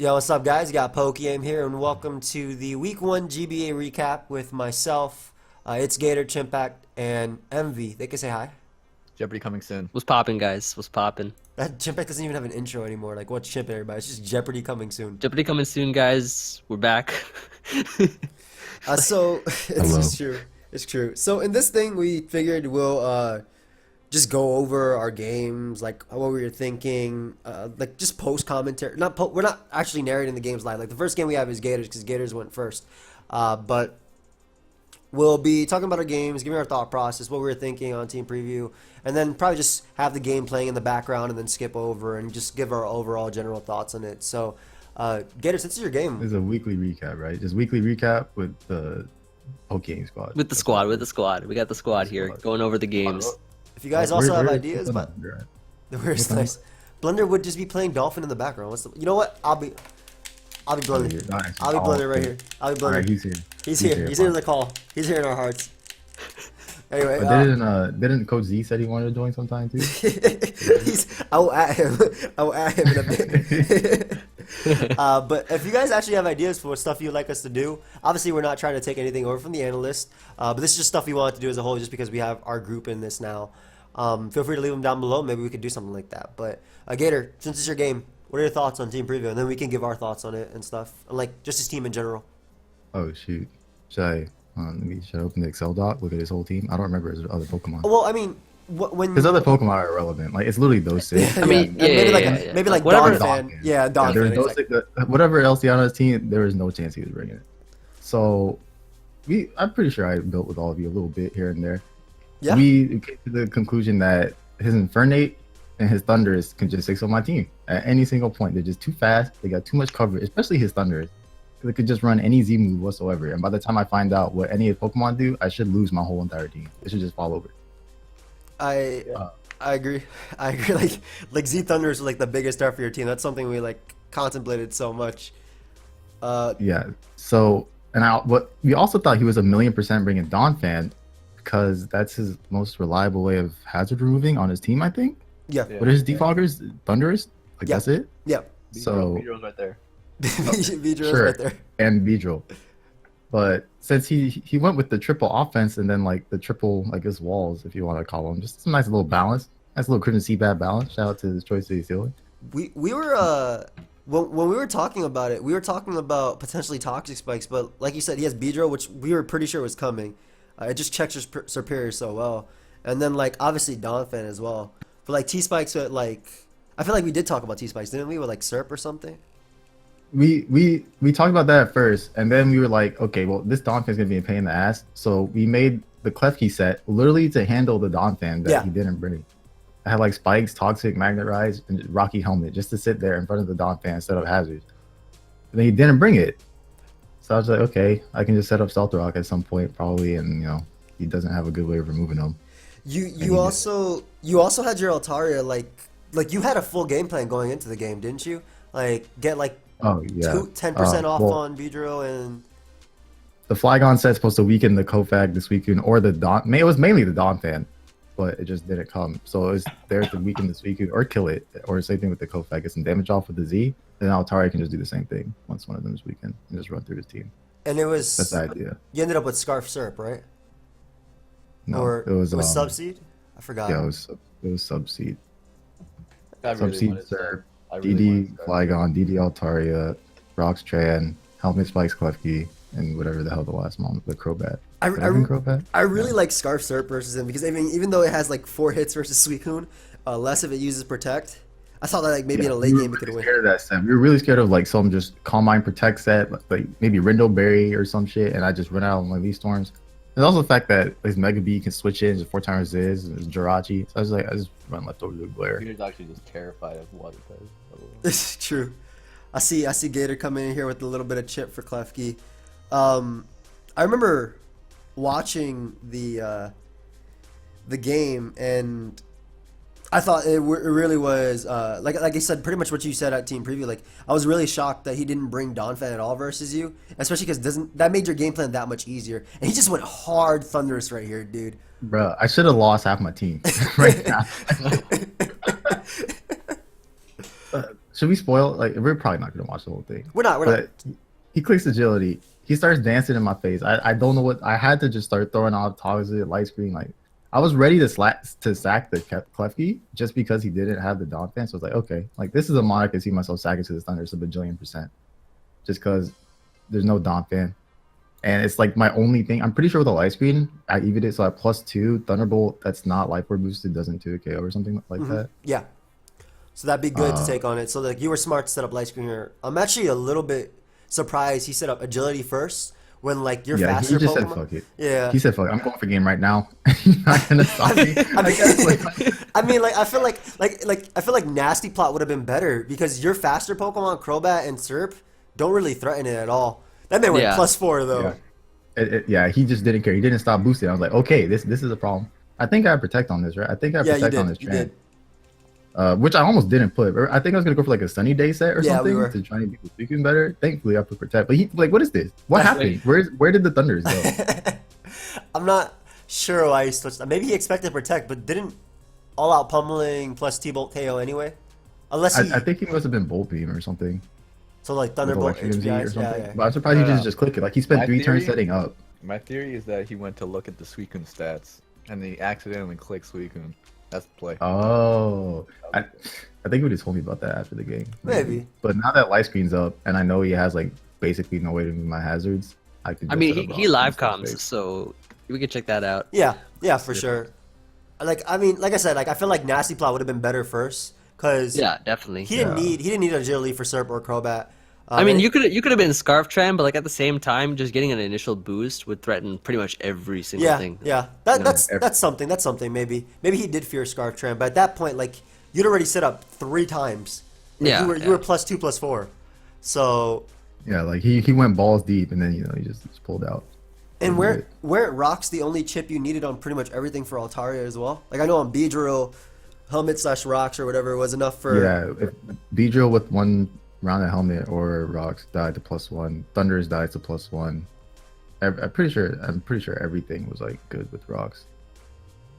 Yo, what's up, guys? You got PokeaimMD here, and welcome to the Week 1 GBA Recap with myself. It's Gator, Chimpact, and Emvee. They can say hi. Jeopardy coming soon. What's poppin', guys? What's poppin'? That Chimpact doesn't even have an intro anymore. Like, what's Chimp, everybody? It's just Jeopardy coming soon. Jeopardy coming soon, guys. We're back. So, it's true. It's true. So, in this thing, we figured we'll just go over our games, like what we were thinking, like just post commentary. We're not actually narrating the games live. Like the first game we have is Gators because Gators went first, but we'll be talking about our games, giving our thought process, what we were thinking on team preview, and then probably just have the game playing in the background and then skip over and just give our overall general thoughts on it. So, Gators, this is your game. This is a weekly recap, right? Just weekly recap with the Pokeaim squad. With the squad. We got the squad here going over the games. If you guys also have ideas, but where's nice. Blender would just be playing Dolphin in the background. What's the? You know what? I'll be Blender. I'll be Blender right here. I'll be Blender. Right, he's here. He's here. He's here in the call. He's here in our hearts. Anyway, but didn't Coach Z said he wanted to join sometime too? I will at him. I will at him in a bit. But if you guys actually have ideas for stuff you'd like us to do, obviously we're not trying to take anything over from the analyst. But this is just stuff we wanted to do as a whole, just because we have our group in this now. Feel free to leave them down below. Maybe we could do something like that. But Gator, since it's your game, what are your thoughts on team preview? And then we can give our thoughts on it and stuff, and like just his team in general. Oh shoot! Should I open the Excel doc? Look at his whole team. I don't remember his other Pokemon. Well, I mean, when his other Pokemon are irrelevant. Like it's literally those six. I mean, maybe like whatever. Don fan. Yeah, Don there fan. was no six, whatever else he on his team, there was no chance he was bringing it. So I'm pretty sure I built with all of you a little bit here and there. Yeah. We came to the conclusion that his Infernape and his Thundurus can just fix on my team at any single point. They're just too fast. They got too much coverage, especially his Thundurus. They could just run any Z move whatsoever. And by the time I find out what any of the Pokemon do, I should lose my whole entire team. It should just fall over. I agree. I agree. Like Z Thunders is like the biggest star for your team. That's something we like contemplated so much. Yeah. So what we also thought he was 1,000,000% bringing Donphan because that's his most reliable way of hazard removing on his team, I think. Yeah. What are his defoggers? Thundurus? Like that's it? Yeah. So Vidro's right there. Vidro's sure. right there. And Vidro. But since he went with the triple offense and then like the triple, I guess, walls, if you want to call them, just some nice little balance. Nice little Crimson Sea bad balance. Shout out to his choice of ceiling. We were when we were talking about it, we were talking about potentially toxic spikes, but like you said, he has Vidro, which we were pretty sure was coming. It just checks his superior so well, and then like obviously Donphan as well. But like T spikes, like I feel like we did talk about T spikes, didn't we? With like Serp or something. We talked about that at first, and then we were like, okay, well, this Donphan's gonna be a pain in the ass, so we made the Klefki set literally to handle the Donphan that he didn't bring. I had like spikes, toxic, magnet rise, and rocky helmet just to sit there in front of the Donphan instead of hazards. And then he didn't bring it, so I was like, okay, I can just set up Stealth Rock at some point probably, and you know he doesn't have a good way of removing them. You also had your Altaria like you had a full game plan going into the game, didn't you? Like get like 10% off on Vidro, and the Flygon set's supposed to weaken the Kofag, the Suicune, or the Don. It was mainly the Donphan, but it just didn't come. So it was there to weaken the Suicune or kill it, or same thing with the Kofag. Get some damage off with the Z, then Altaria can just do the same thing once one of them is weakened and just run through his team. And that's the idea. You ended up with Scarf Serp, right? No, or it was Subseed. I forgot. Yeah, it was Subseed. Really Subseed Serp, DD Flygon, DD Altaria, Roxtran, Helmet Spikes Klefki, and whatever the hell the last one, the Crobat. I really like Scarf Serp versus him because I mean, even though it has like 4 hits versus Suicune, less of it uses Protect. I thought that like maybe in a late game we could win. Scared of that set. We were really scared of like some just Calm Mind Protect set, like maybe Rindo Berry or some shit, and I just run out on my Leaf Storms. There's also the fact that his Mega B can switch in just 4 times his and his Jirachi. So I just run left over to Glare. Peter's actually just terrified of what it does. This is true. I see Gator coming in here with a little bit of chip for Klefki. I remember watching the game, and I thought it really was like I said, pretty much what you said at team preview. Like I was really shocked that he didn't bring Donphan at all versus you, especially because that made your game plan that much easier. And he just went hard Thunderous right here, dude. Bro, I should have lost half my team right now. should we spoil? Like, we're probably not gonna watch the whole thing. We're not. But he clicks agility. He starts dancing in my face. I don't know what. I had to just start throwing off toxic light screen. Like, I was ready to sack the Klefki just because he didn't have the Dawn fan. So I was like, okay, like this is a mon I can see myself sacking to the Thunders a bajillion%, just because there's no Dawn fan, and it's like my only thing. I'm pretty sure with the light screen, I evened it so at +2 Thunderbolt that's not life orb boosted doesn't 2 KO or something like that. Yeah. So that'd be good to take on it. So like you were smart to set up light screen here. I'm actually a little bit surprised he set up agility first when like you're faster. He just Pokemon. said fuck it. Yeah. He said fuck it. I'm going for game right now. You're not gonna stop me. I mean, like I feel like Nasty Plot would have been better because your faster Pokemon Crobat and Serp don't really threaten it at all. That man went +4 though. Yeah. He just didn't care. He didn't stop boosting. I was like, okay, this is a problem. I think I have Protect on this, right? I think I have Protect on this trend. Which I almost didn't put. I think I was gonna go for like a Sunny Day set or something to try and make the Suicune better. Thankfully, I put Protect. But he like, what is this? What happened? Where did the Thunders go? I'm not sure why he switched. Maybe he expected Protect, but didn't All Out Pummeling plus T-Bolt KO anyway. Unless he, I think he must have been Bolt Beam or something. So like Thunderbolt HPI or something. Yeah. But I'm surprised he didn't just click it. Like he spent 3 turns setting up. My theory is that he went to look at the Suicune stats and he accidentally clicked Suicune. That's the play. Oh, I think he would have told me about that after the game. Maybe. But now that light screen's up and I know he has like basically no way to move my hazards, I can. I mean, he live comms, so we could check that out. Yeah, for sure. Like I mean, like I said, like I feel like Nasty Plot would have been better first because definitely. He didn't need agility for Serp or Crobat. I mean, you could have been Scarf Tram, but like at the same time, just getting an initial boost would threaten pretty much every single thing. Yeah, that's something. That's something. Maybe he did fear Scarf Tram, but at that point, like you'd already set up 3 times. Like, you were +2 +4, so. Yeah, like he went balls deep, and then he just pulled out. And weren't Rocks the only chip you needed on pretty much everything for Altaria as well? Like I know on Beedrill, Helmet/Rocks or whatever was enough for. Yeah, if Beedrill with 1 round of Helmet or Rocks died to +1. Thunders died to +1. I'm pretty sure everything was like good with Rocks.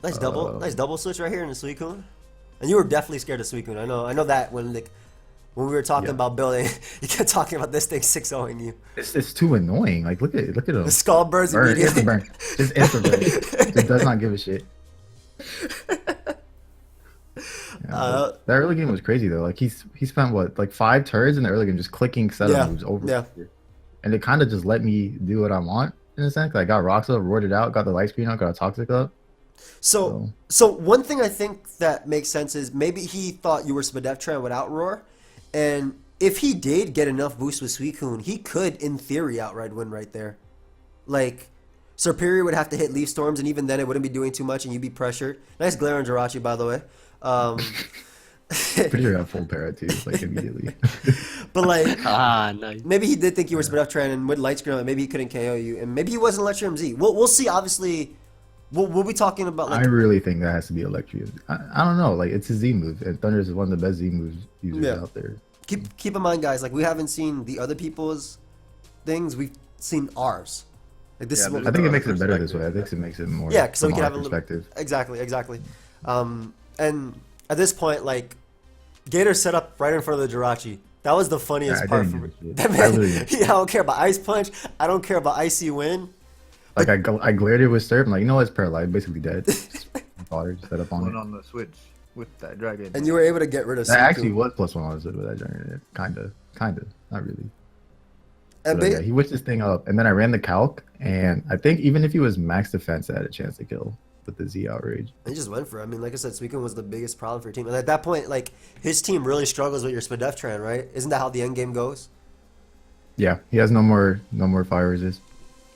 Nice double switch right here in the Suicune. And you were definitely scared of Suicune. I know that when we were talking about building, you kept talking about this thing 6-0ing you. It's too annoying. Like look at him. The skull burns Burn, immediately. burn. Just instant burn. Just does not give a shit. That early game was crazy though. Like he spent what, like 5 turns in the early game just clicking setup moves over. Yeah. And it kind of just let me do what I want in a sense. Like I got Rocks up, roared it out, got the light screen out, got a Toxic up. So one thing I think that makes sense is maybe he thought you were Spadeftra without Roar, and if he did get enough boost with Suicune, he could in theory outright win right there. Like Superior would have to hit Leaf Storms, and even then it wouldn't be doing too much, and you'd be pressured. Nice glare on Jirachi, by the way. Pretty sure I got full para too, like immediately. But like, nice. Maybe he did think you were Spadeftra, and with Light Screen, maybe he couldn't KO you, and maybe he wasn't Electro MZ. We'll see. Obviously, we'll be talking about. Like, I really think that has to be Electro. I don't know. Like it's a Z move, and Thunder is one of the best Z moves users out there. Keep in mind, guys. Like we haven't seen the other people's things. We've seen ours. Like this is what I think it makes it better this way. I think it makes it more. Yeah, so we can have perspective. Exactly. And at this point, like Gator set up right in front of the Jirachi. That was the funniest part for me. That man, I don't care about Ice Punch. I don't care about Icy Wind. Like I glared it with Serp. I'm like, you know what? It's paralyzed, basically dead. Just set up on it. On the switch with that dragon. And you were able to get rid of. That actually was +1 on the with that dragon. Kinda, not really. But, he whipped this thing up, and then I ran the calc, and I think even if he was max defense, I had a chance to kill with the Z outrage. He just went for it. I mean, like I said, Suicune was the biggest problem for your team, and at that point, like his team really struggles with your Spadeftra, right? Isn't that how the end game goes? Yeah, he has no more fire resist.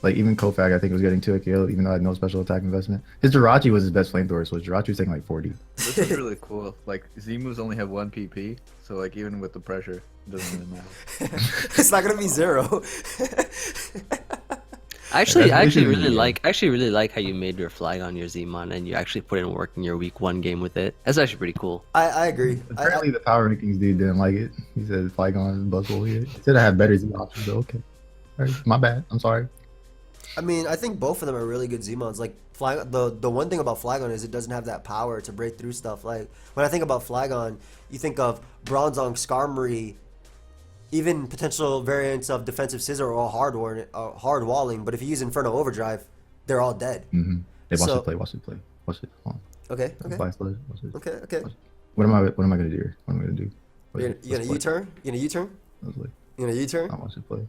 Like even Kofag, I think was getting 2 kill, even though I had no special attack investment. His Jirachi was his best flamethrower, so Jirachi was taking like 40. This is really cool. Like Z moves only have 1 PP, so like even with the pressure, it doesn't really matter. It's not gonna be 0. I actually really like how you made your flag on your Zmon and you actually put in work in your week 1 game with it. That's actually pretty cool. I agree. Apparently the power rankings dude didn't like it. He said flag on buzzable here. He said I had better Z options, but okay. All right, my bad. I'm sorry. I mean, I think both of them are really good Z-Mons. Like, the one thing about Flygon is it doesn't have that power to break through stuff. Like, when I think about Flygon, you think of Bronzong, Skarmory, even potential variants of Defensive Scissor or hard walling. But if you use Inferno Overdrive, they're all dead. Mm-hmm. Hey, watch So- it play. Watch it play. Watch it. Hold on. Okay, okay, Fly Sludge, watch it. okay, okay. Watch it. What am I gonna do here? What am I gonna do? Wait, You let's gonna play. U-turn? You gonna U-turn? Let's play. You gonna U-turn? I'll watch it play.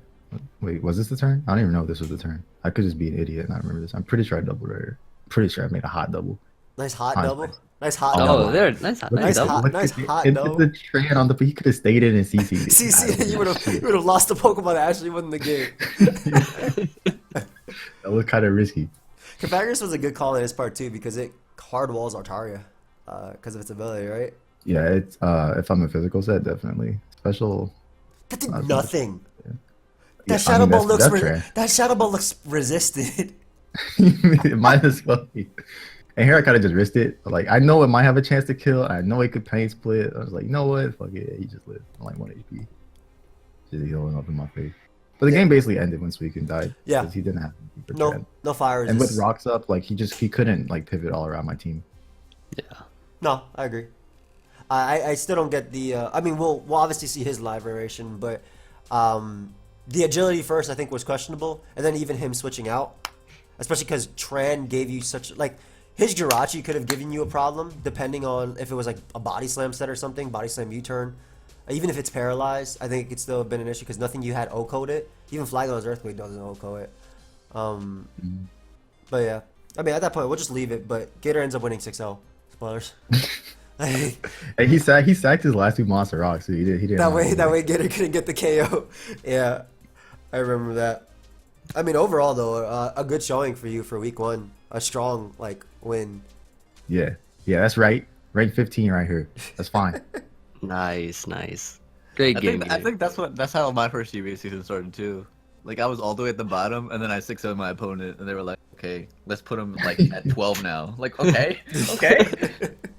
Wait, was this the turn? I don't even know if this was the turn. I could just be an idiot and not remember this. I'm pretty sure I doubled right here. Pretty sure I made a hot double. Nice hot Nice, double. nice. Nice hot Oh, double. Oh, there, nice, Look nice at double. that. Look nice at hot it. double. The train on the. He could have stayed in and CC'd. See, you would have lost the Pokemon that actually won the game. That was kind of risky. Pythagoras was a good call in his part too because it hard walls Altaria because of its ability, right? Yeah, it's if I'm a physical set, definitely special. That did That's nothing. Yeah, That Shadow Ball that's looks trash. that Shadow Ball looks resisted. It might as well be. And here I kind of just risked it. Like I know it might have a chance to kill. I know it could pain split. I was like, you know what? Fuck it. He just lived. I'm like 1 HP. Just healing up in my face. But the game basically ended when Suicune died. Yeah. Because he didn't have for No, Chad. no fire And with resist. rocks up, like he couldn't like pivot all around my team. Yeah. No, I agree. I still don't get the. I mean, we'll obviously see his live variation, but the agility first I think was questionable, and then even him switching out, especially because Tran gave you such like his Jirachi could have given you a problem depending on if it was like a body slam set or something, body slam U-turn. Even if it's paralyzed, I think it could still have been an issue because nothing you had O-code it. Even Flygon's Earthquake doesn't O-code it. But yeah, I mean at that point we'll just leave it. But Gator ends up winning 6-0. Spoilers. And he sacked his last 2 monster rocks. So he didn't. That have way Gator couldn't get the KO. Yeah, I remember that. I mean, overall though, a good showing for you for week 1. A strong like win. Yeah, that's right. Rank 15 right here. That's fine. Nice, nice. Great I game. think that's how my first GBA season started too. Like I was all the way at the bottom, and then I 6-0 my opponent, and they were like, "Okay, let's put him like at 12 now." Like, okay, okay.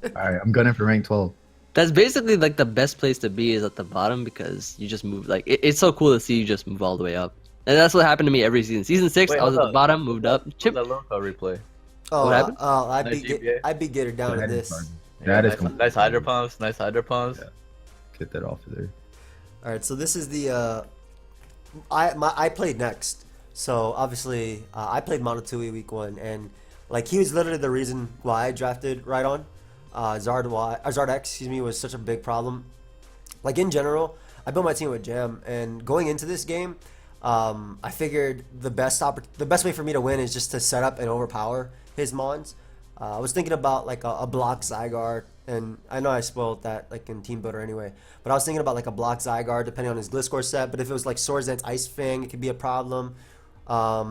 All right, I'm gunning for rank 12. That's basically like the best place to be is at the bottom because you just move. Like it's so cool to see you just move all the way up, and that's what happened to me every season. Season 6, Wait, I was at hold the up. bottom, moved up. Chimp. That low call replay. Oh, What happened? Nice GBA. I beat Gator down in That is this. garbage. Yeah, That is nice hydro pumps. Nice hydro pumps. Yeah. Get that off of there. All right, so this is the I played next. So obviously I played Monotui week 1, and like he was literally the reason why I drafted right on. Zard X, excuse me, was such a big problem. Like in general, I built my team with Jam, and going into this game, I figured the best way for me to win is just to set up and overpower his mons. I was thinking about like a block Zygarde, and I know I spoiled that like in Team Builder anyway, but I was thinking about like a block Zygarde depending on his Gliscor set, but if it was like Swords Dance Ice Fang, it could be a problem. I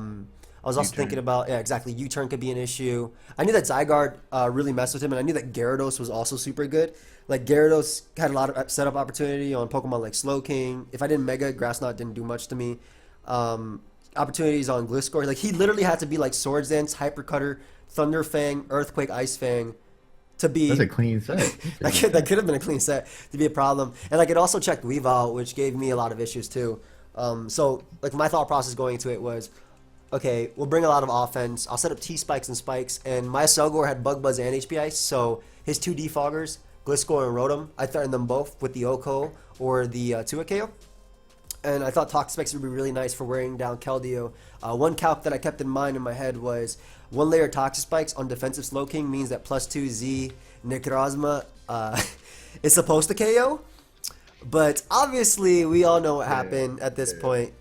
was also U-turn. thinking about, yeah, exactly, U-turn could be an issue. I knew that Zygarde really messed with him, and I knew that Gyarados was also super good. Like Gyarados had a lot of setup opportunity on Pokemon like Slowking. If I didn't Mega, Grass Knot didn't do much to me. Opportunities on Gliscor, like he literally had to be like Swords Dance, Hyper Cutter, Thunder Fang, Earthquake, Ice Fang to be. That's a clean set. that could have been a clean set to be a problem. And like it also checked Weavile, which gave me a lot of issues too. So like my thought process going into it was, okay, we'll bring a lot of offense. I'll set up T-Spikes and Spikes, and my Selgor had Bug Buzz and HP Ice, so his 2 defoggers, Gliscor and Rotom, I threatened them both with the Oko or the Tuakeo. And I thought Toxic Spikes would be really nice for wearing down Keldeo. One calc that I kept in mind in my head was 1 layer Toxic Spikes on defensive Slowking means that +2 Z Necrozma is supposed to KO. But obviously, we all know what happened at this point.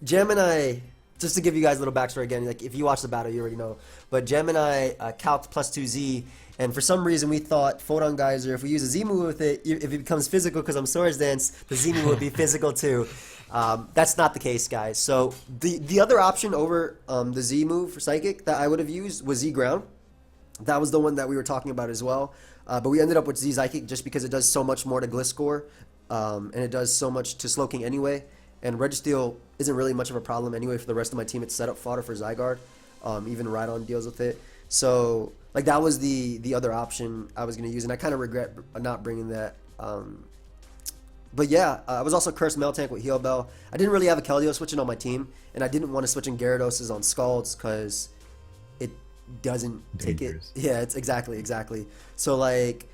Gem and I, just to give you guys a little backstory again, like if you watch the battle, you already know. But Gem and I calced +2 Z, and for some reason we thought Photon Geyser, if we use a Z move with it, if it becomes physical because I'm Swords Dance, the Z move would be physical too. That's not the case, guys. So the other option over the Z move for Psychic that I would have used was Z Ground. That was the one that we were talking about as well. But we ended up with Z Psychic just because it does so much more to Gliscor, and it does so much to Slowking anyway. And Registeel isn't really much of a problem anyway for the rest of my team. It's setup fodder for Zygarde. Even Rhydon deals with it. So like that was the other option I was going to use, and I kind of regret not bringing that But yeah, I was also cursed Meltank with Heal Bell. I didn't really have a Keldeo switching on my team, and I didn't want to switch in Gyarados on Scalds because it doesn't take it. Dangerous. Yeah, it's exactly. So like,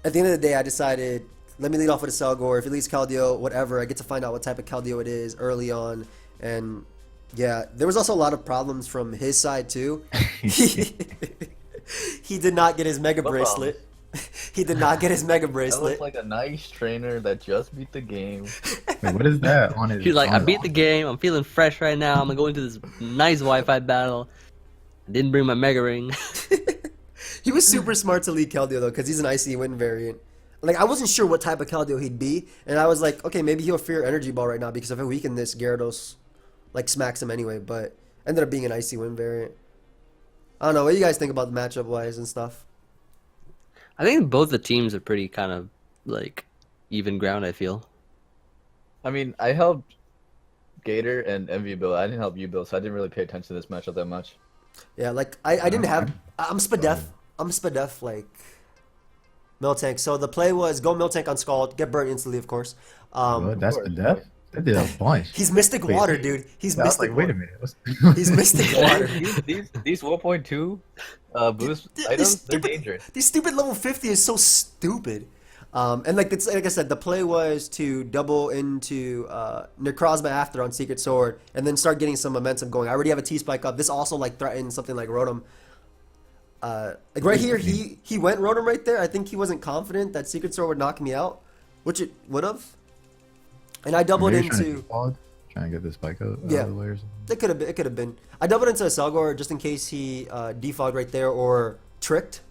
at the end of the day, I decided let me lead off with a Selgor. If it leads Keldeo, whatever, I get to find out what type of Keldeo it is early on, and yeah, there was also a lot of problems from his side too. He did not get his Mega No Bracelet. He did not get his Mega That Bracelet. looks like a nice trainer that just beat the game. Wait, what is that on his? He's like, on I his beat the game. I'm feeling fresh right now. I'm gonna go into this nice Wi-Fi battle. I didn't bring my Mega Ring. He was super smart to lead Keldeo though, because he's an Icy Wind variant. Like I wasn't sure what type of Keldeo he'd be, and I was like, okay, maybe he'll fear Energy Ball right now because if I weaken this, Gyarados like smacks him anyway. But ended up being an Icy Wind variant. I don't know. What do you guys think about the matchup wise and stuff? I think both the teams are pretty kind of like even ground. I feel. I mean, I helped Gator and Emvee build. I didn't help you build, so I didn't really pay attention to this matchup that much. Yeah, like I didn't have. I'm Spadef. I'm Spadef like Miltank. So the play was go Miltank on Scald, get burnt instantly, of course. What? That's course. the death. That did a bunch. He's Mystic Wait, Water, dude. He's I was Mystic like, wait a Water. minute. What's... He's Mystic Water. These 1.2 boost These items, they're stupid- dangerous. These stupid level 50 is so stupid. And like it's like I said, the play was to double into Necrozma after on Secret Sword, and then start getting some momentum going. I already have a T-Spike up. This also like threatens something like Rotom. Like right here, he went Rotom right there. I think he wasn't confident that Secret Sword would knock me out, which it would have. And I doubled Maybe trying to into. defog, trying to get this spike out Yeah. of the way or something. It could have been. I doubled into a Selgor just in case he defogged right there or tricked.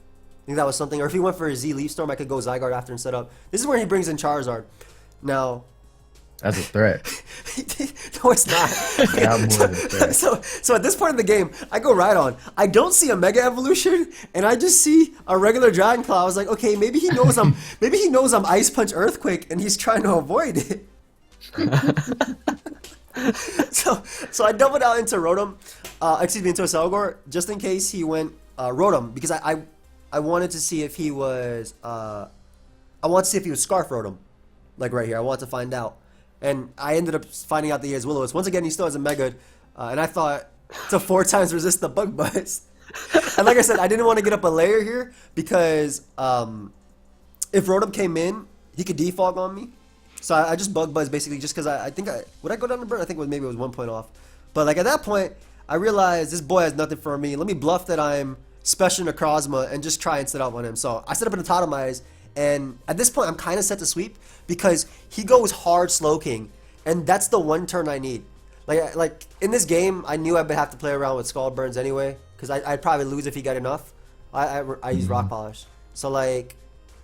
I think that was something. Or if he went for a Z Leaf Storm, I could go Zygarde after and set up. This is where he brings in Charizard. Now, That's a threat. no, it's not. Got more than a threat. So at this point in the game, I go right on. I don't see a Mega Evolution, and I just see a regular Dragon Claw. I was like, okay, maybe he knows I'm Ice Punch Earthquake, and he's trying to avoid it. So I doubled out into Rotom, into a Selgor, just in case he went Rotom, because I wanted to see if he was Scarf Rotom, like right here. I wanted to find out, and I ended up finding out that he has Will-O-Wisp. Once again, he still has a Mega, and I thought to 4 times resist the Bug Buzz. And like I said, I didn't want to get up a layer here because if Rotom came in, he could defog on me. So I just Bug Buzz basically just because I think would I go down to burn? I think maybe it was 1 point off. But like at that point, I realized this boy has nothing for me. Let me bluff that I'm Special Necrozma and just try and set up on him. So I set up an Atomize, and at this point I'm kind of set to sweep because he goes hard Slowking, and that's the one turn I need. Like in this game, I knew I would have to play around with Scald Burns anyway because I'd probably lose if he got enough. I use Rock Polish. So like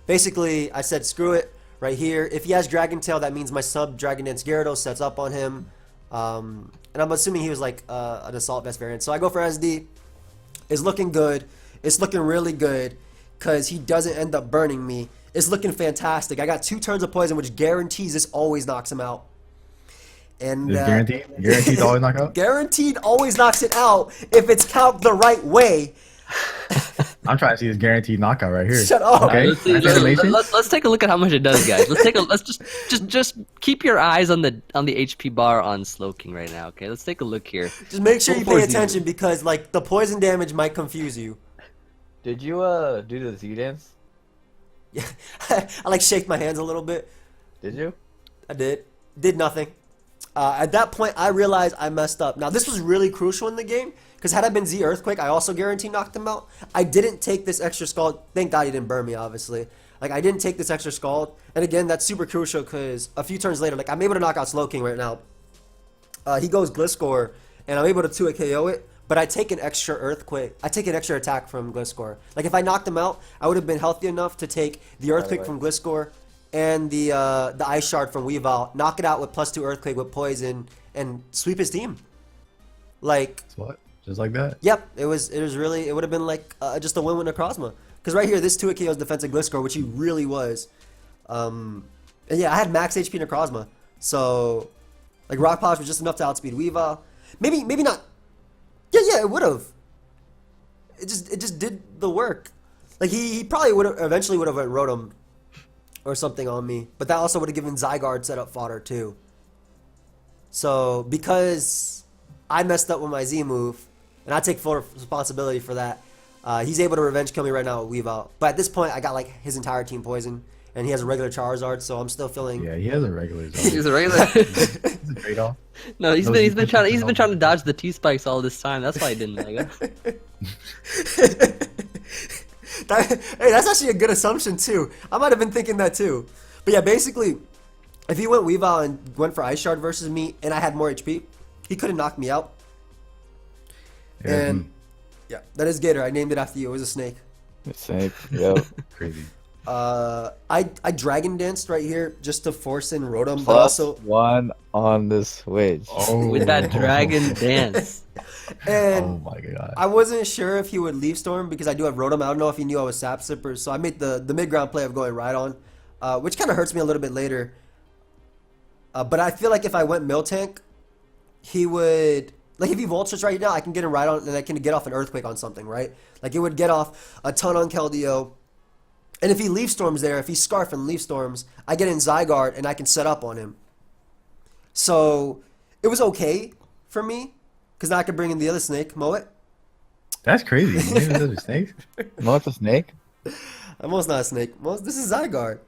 basically I said screw it. Right here, if he has Dragon Tail, that means my sub Dragon Dance Gyarados sets up on him. And I'm assuming he was like an Assault Vest variant. So I go for SD. It's looking good. It's looking really good because he doesn't end up burning me. It's looking fantastic. I got 2 turns of poison, which guarantees this always knocks him out. And Is guaranteed? Guaranteed to always knock out? guaranteed always knocks it out if it's count the right way. I'm trying to see this guaranteed knockout right here. Shut up. Okay. Let's, see, Nice animation. let's take a look at how much it does, guys. Let's just keep your eyes on the HP bar on Slowking right now. Okay, let's take a look here. Just make sure you Full pay force attention because like the poison damage might confuse you. Did you do the Z dance? Yeah, I like shaked my hands a little bit. Did you? I did nothing. At that point, I realized I messed up. Now this was really crucial in the game because had I been Z Earthquake, I also guaranteed knocked him out. I didn't take this extra Scald. Thank God he didn't burn me, obviously. Like I didn't take this extra Scald, and again, that's super crucial because a few turns later, like I'm able to knock out Slowking right now. He goes Gliscor, and I'm able to 2-hit KO it. But I take an extra Earthquake. I take an extra attack from Gliscor. Like if I knocked him out, I would have been healthy enough to take the Earthquake from Gliscor and the Ice Shard from Weavile, knock it out with +2 Earthquake with Poison, and sweep his team. Like, That's what? Just like that? yep, it was really, it would have been like just a win with Necrozma. Because right here, this 2-hit KO's defensive Gliscor, which he really was. And yeah, I had max HP Necrozma. So, like Rock Polish was just enough to outspeed Weavile. Maybe not. Yeah, it would have. It just did the work. Like he probably would have eventually would have went Rotom or something on me. But that also would have given Zygarde setup fodder too. So because I messed up with my Z move, and I take full responsibility for that, he's able to revenge kill me right now with Weavile. But at this point, I got like his entire team poison, and he has a regular Charizard, so I'm still feeling. Yeah, he has a regular. He's a regular. He's a trade-off. No, he's been trying to dodge the T spikes all this time. That's why I didn't like him. Hey, that's actually a good assumption too. I might have been thinking that too. But yeah, basically, if he went Weavile and went for Ice Shard versus me, and I had more HP, he could have knocked me out. Yeah, And yeah, that is Gator. I named it after you. It was a snake. Snake. Yep. crazy. I Dragon Danced right here just to force in Rotom, but Plus also one on the Switch. Oh, With that Dragon Dance. and Oh my god. I wasn't sure if he would Leaf Storm because I do have Rotom. I don't know if he knew I was Sap Sipper, so I made the mid ground play of going right on, which kind of hurts me a little bit later. But I feel like if I went Miltank, he would. Like, if he Volt Switch right now, I can get him right on, and I can get off an Earthquake on something, right? Like, it would get off a ton on Keldeo. And if he Leaf Storms there, if he Scarf and Leaf Storms, I get in Zygarde, and I can set up on him. So, it was okay for me, because now I could bring in the other snake, Moet. That's crazy. You named those are snakes? No, it's a snake. Mo's not a snake. This is Zygarde.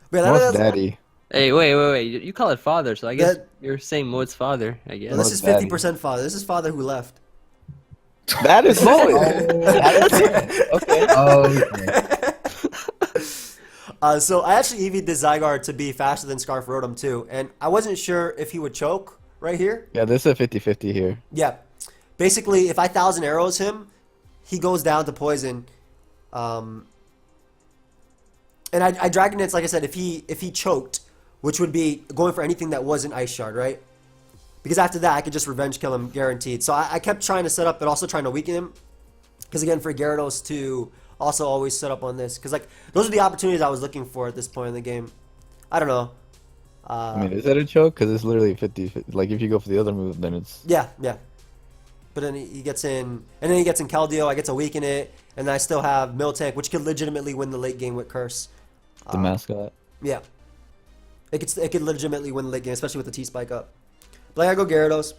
But yeah, Most daddy. Hey, wait. You call it father, so I guess That- you're saying Mo's father, I guess. Well, this is Daddy. 50% father. This is father who left. That is Moe. That is it. Okay. Oh, okay. So I actually EV'd this Zygarde to be faster than Scarf Rotom too, and I wasn't sure if he would choke right here. Yeah, this is a 50-50 here. Yeah, basically, if I 1,000 arrows him, he goes down to poison. And I Dragon Dance, like I said, if he choked, which would be going for anything that wasn't Ice Shard, right? Because after that, I could just revenge kill him guaranteed. So I kept trying to set up, but also trying to weaken him. Because again, for Gyarados to also always set up on this, because like those are the opportunities I was looking for at this point in the game. I don't know. I mean, is that a choke? Because it's literally 50-50. Like, if you go for the other move, then it's... Yeah. But then he gets in, and then he gets in Keldeo. I get to weaken it, and then I still have Miltank, which could legitimately win the late game with Curse. the mascot. Yeah. It could legitimately win the late game, especially with the T-Spike up. But like, I go Gyarados,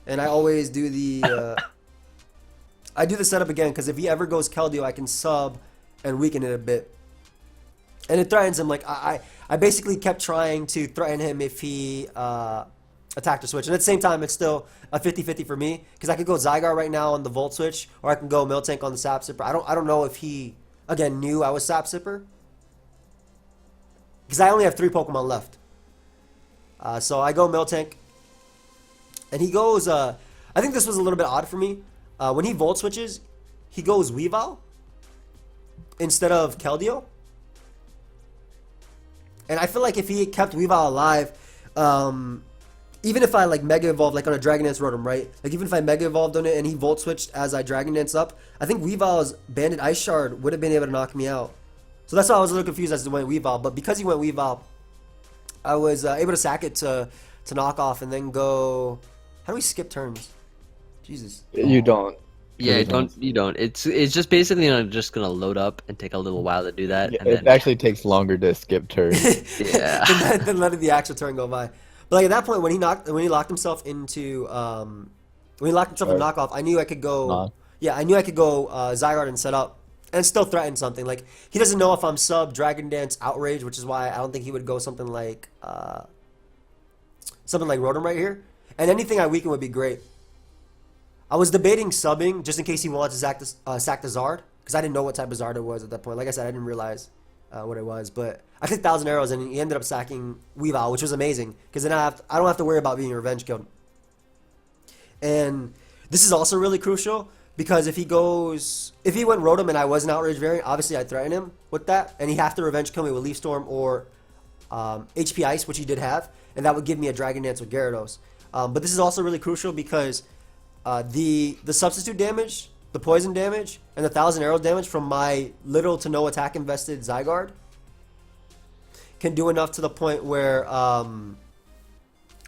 and I always do the... I do the setup again, because if he ever goes Keldeo, I can sub and weaken it a bit. And it threatens him. Like, I basically kept trying to threaten him if he attacked or switch. And at the same time, it's still a 50-50 for me, because I could go Zygarde right now on the Volt switch, or I can go Miltank on the Sap Sipper. I don't know if he, again, knew I was Sap Sipper. Because I only have 3 Pokemon left. So I go Miltank. And he goes, I think this was a little bit odd for me. When he Volt switches, he goes Weavile instead of Keldeo. And I feel like if he had kept Weavile alive, even if I like Mega Evolved like on a Dragon Dance Rotom, right? Like even if I Mega Evolved on it and he Volt switched as I Dragon Dance up, I think Weavile's Banded Ice Shard would have been able to knock me out. So that's why I was a little confused as to when Weavile. But because he went Weavile, I was able to sack it to knock off and then go... How do we skip turns? Jesus. You don't. Yeah, you don't. It's just basically just gonna load up and take a little while to do that. Yeah, And it then, actually takes longer to skip turns. yeah. Then letting the actual turn go by. But like at that point, when he locked himself into knockoff, I knew I could go. Knock. Yeah, I knew I could go Zygarde and set up and still threaten something. Like he doesn't know if I'm sub Dragon Dance Outrage, which is why I don't think he would go something like Rotom right here. And anything I weaken would be great. I was debating subbing just in case he wanted to sack the Zard, because I didn't know what type of Zard it was at that point. Like I said, I didn't realize what it was. But I took 1,000 arrows and he ended up sacking Weavile, which was amazing, because then I don't have to worry about being revenge killed. And this is also really crucial, because if he went Rotom and I was an Outrage variant, obviously I'd threaten him with that, and he'd have to revenge kill me with Leaf Storm or HP Ice, which he did have, and that would give me a Dragon Dance with Gyarados. But this is also really crucial because the substitute damage, the poison damage, and the 1,000 arrows damage from my little to no attack invested Zygarde can do enough to the point where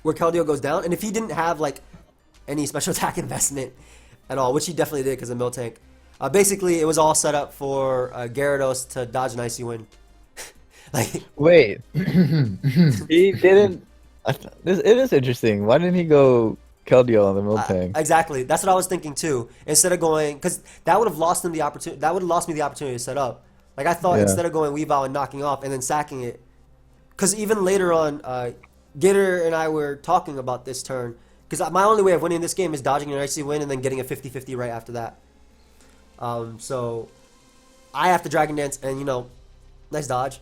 Keldeo goes down. And if he didn't have like any special attack investment at all, which he definitely did because of Miltank, basically it was all set up for Gyarados to dodge an Icy Wind. Like, Wait, he didn't. It is interesting. Why didn't he go Keldeo on the Miltank? exactly. That's what I was thinking too. Instead of going, because that would have lost him the opportunity. That would have lost me the opportunity to set up. Like I thought, Yeah. instead of going Weavile and knocking off and then sacking it, because even later on, Gator and I were talking about this turn. Because my only way of winning this game is dodging an icy win and then getting a 50-50 right after that. So I have to Dragon Dance and nice dodge.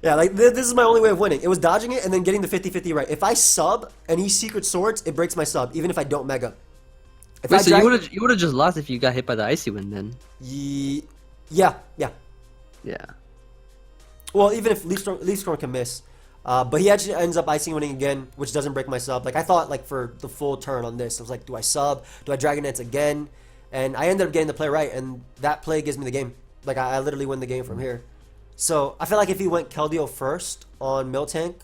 Yeah, like this is my only way of winning. It was dodging it and then getting the 50-50 right. If I sub and he secret swords, it breaks my sub, even if I don't mega. If Wait, I so drag- you would have just lost if you got hit by the icy wind then? Yeah. Yeah. Well, even if Leaf Storm can miss. But he actually ends up icing winning again, which doesn't break my sub. Like I thought, like for the full turn on this, I was like, do I sub? Do I Dragon Dance again? And I ended up getting the play right, and that play gives me the game. Like I literally win the game from here. So I feel like if he went Keldeo first on Miltank,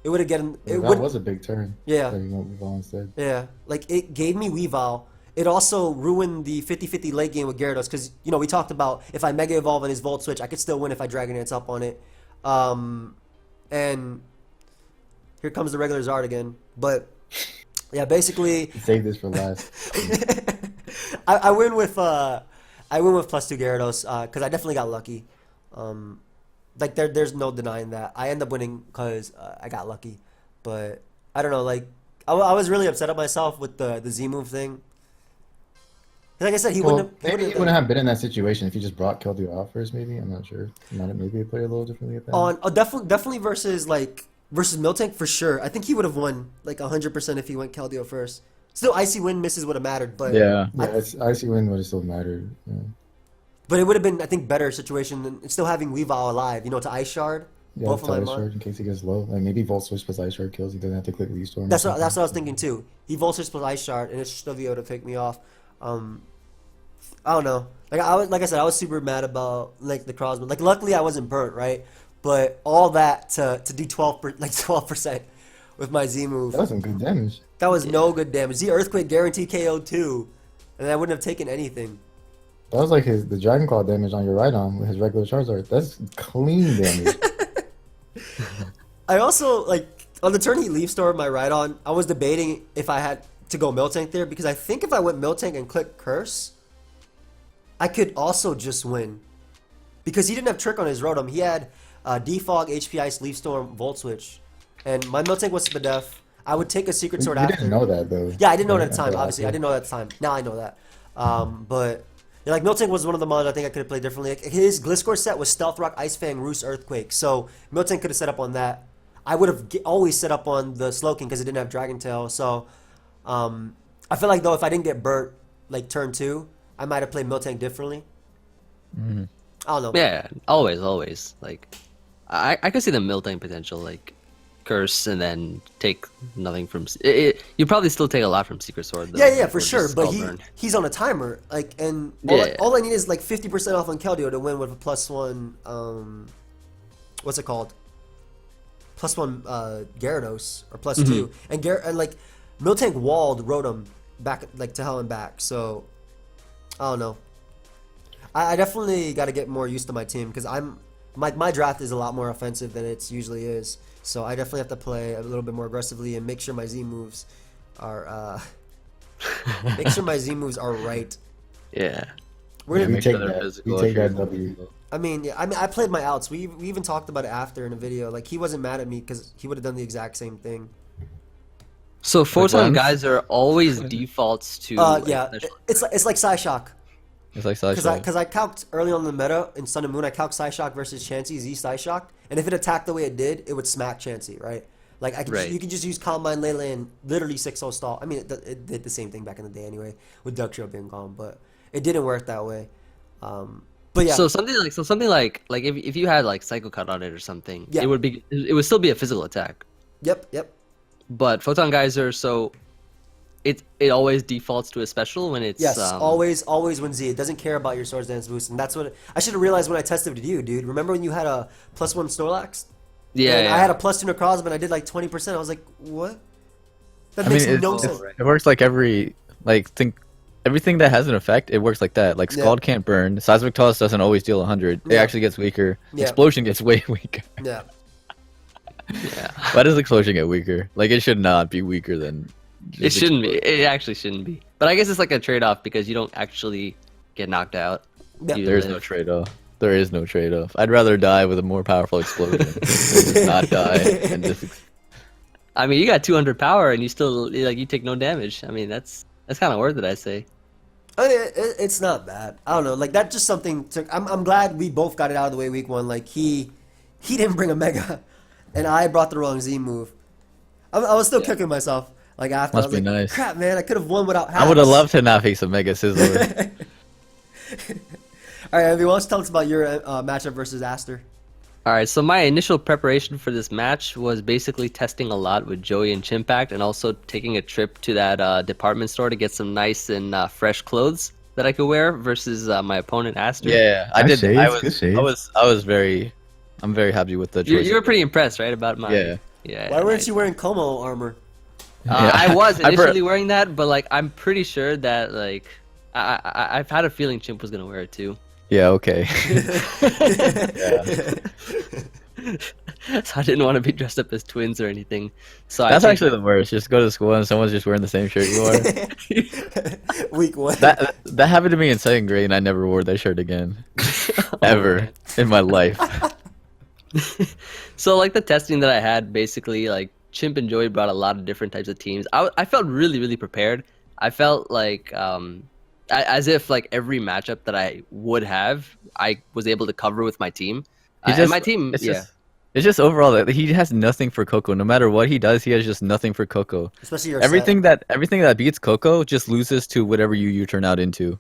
it would have gotten. It That would. was a big turn. Yeah. That he went with Weavile instead. Yeah, like it gave me Weavile. It also ruined the 50-50 late game with Gyarados because we talked about if I Mega Evolve on his Volt Switch, I could still win if I Dragon Dance up on it. And here comes the regular Zard again. But yeah, basically Save this for last. I win with +2 Gyarados because I definitely got lucky. Like there's no denying that. I end up winning because I got lucky. But I don't know, like I was really upset at myself with the Z move thing. Like I said, he Well, wouldn't have. maybe he wouldn't have been in that situation if he just brought Keldeo out first. Maybe I'm not sure. He might have maybe played a little differently at that. Definitely versus Miltank for sure. I think he would have won like 100% if he went Keldeo first. Still, icy win misses would have mattered, but Yeah. Yeah, Icy Wind would have still mattered. Yeah. but it would have been I think better situation than still having Weavile alive. To Ice Shard. Yeah, Both of my Ice mon- Shard in case he gets low. Like maybe Volt Switch plus Ice Shard kills. He doesn't have to click Leaf Storm. That's what I was thinking too. He Voltage plus Ice Shard, and it's still be able to pick me off. I don't know. Like I said, I was super mad about like the Crosman. Like luckily I wasn't burnt, right? But all that to do 12% with my Z move. That was some good damage. That was no good damage. Z Earthquake guaranteed KO too, and I wouldn't have taken anything. That was like the Dragon Claw damage on your right arm with his regular Charizard. That's clean damage. I also like on the turn he Leaf Storm my right on. I was debating if I had to go Miltank there because I think if I went Miltank and click Curse, I could also just win because he didn't have Trick on his Rotom. He had Defog, HP Ice, Leaf Storm, Volt Switch, and my Miltank was Spadef. I would take a Secret Sword You after. didn't know that though. Yeah, I didn't know it at the Until time. Obviously, I after. didn't know that at the time. Now I know that. But yeah, like Miltank was one of the mods I think I could have played differently. Like, his Gliscor set was Stealth Rock, Ice Fang, Roost, Earthquake. So Miltank could have set up on that. I would have always set up on the Slowking because it didn't have Dragon Tail. So I feel like though if I didn't get burnt like turn 2, I might have played Miltank differently. I don't know. Yeah, always. Like, I could see the Miltank potential, like, curse and then take nothing from. You probably still take a lot from Secret Sword. Though, Yeah, for before sure. just But all burn. he's on a timer. Like, and Yeah. all I need is like 50% off on Keldeo to win with a +1. What's it called? +1 Gyarados or +2, and like Miltank walled Rotom back like to hell and back. So I don't know. I definitely got to get more used to my team because my draft is a lot more offensive than it usually is. So I definitely have to play a little bit more aggressively and make sure my Z moves are right. Yeah. We're Yeah, gonna. we take sure they're that. physical We take if that you're- W. I played my outs. We even talked about it after in a video. Like he wasn't mad at me because he would have done the exact same thing. So Photon once? guys are always defaults to. like, Yeah, special- it's like Psyshock. It's like Sasha. Because I calced early on in the meta in Sun and Moon, I calced Psyshock versus Chansey, Z Psyshock, and if it attacked the way it did, it would smack Chansey, right? Like Right. you could just use Combine, Lele, and literally 6-0 stall. I mean, it did the same thing back in the day anyway, with Ducktail being gone, but it didn't work that way. But yeah, So something like if you had like Psycho Cut on it or something, Yeah. it would still be a physical attack. yep. But Photon Geyser, so it always defaults to a special when it's Yes, always when Z. It doesn't care about your Swords Dance boost, and that's what I should have realized when I tested with you, dude. Remember when you had a +1 Snorlax? Yeah, And yeah. I had a +2 Necrozma, and I did like 20%. I was like, what? That I makes mean, no it's- sense. it works like every everything that has an effect, it works like that. Like Yeah. Scald can't burn. Seismic Toss doesn't always deal 100. It Yeah. actually gets weaker. Yeah. Explosion gets way weaker. Yeah. Yeah. Why does Explosion get weaker? Like it should not be weaker than. It shouldn't be. It actually shouldn't be. But I guess it's like a trade-off because you don't actually get knocked out. Yeah. You There's live. no trade-off. There is no trade-off. I'd rather die with a more powerful explosion than just not die and just. I mean, you got 200 power and you still like you take no damage. I mean, that's kind of worth it, I say. I mean, it's not bad. I don't know. Like that's just something. I'm glad we both got it out of the way week 1. Like he didn't bring a mega, and I brought the wrong Z move. I was still kicking myself. Like after Must I was be like, nice. crap, man, I could have won without hacks. I would have loved to not face a Mega Sizzler. All right, Emvee, why don't you tell us about your matchup versus Aster? All right, so my initial preparation for this match was basically testing a lot with Joey and Chimpact, and also taking a trip to that department store to get some nice and fresh clothes that I could wear versus my opponent Aster. Yeah, I Nice did. shades, good shades. I'm very happy with the You choice. were pretty impressed, right, about my. Yeah. Yeah. Why weren't nice. you wearing Como armor? Yeah. I was I initially wearing that, but like I'm pretty sure that like I've had a feeling Chimp was gonna wear it too. Yeah. Okay. So I didn't want to be dressed up as twins or anything. So That's I actually the worst. Just go to school and someone's just wearing the same shirt you are. Week 1. That happened to me in 2nd grade, and I never wore that shirt again, ever in my life. So like the testing that I had, basically like Chimp and Joey brought a lot of different types of teams. I felt really prepared. I felt like as if like every matchup that I would have, I was able to cover with my team. And my team, It's just overall that he has nothing for Coco. No matter what he does, he has just nothing for Coco. Especially your Everything that beats Coco just loses to whatever you turn out into.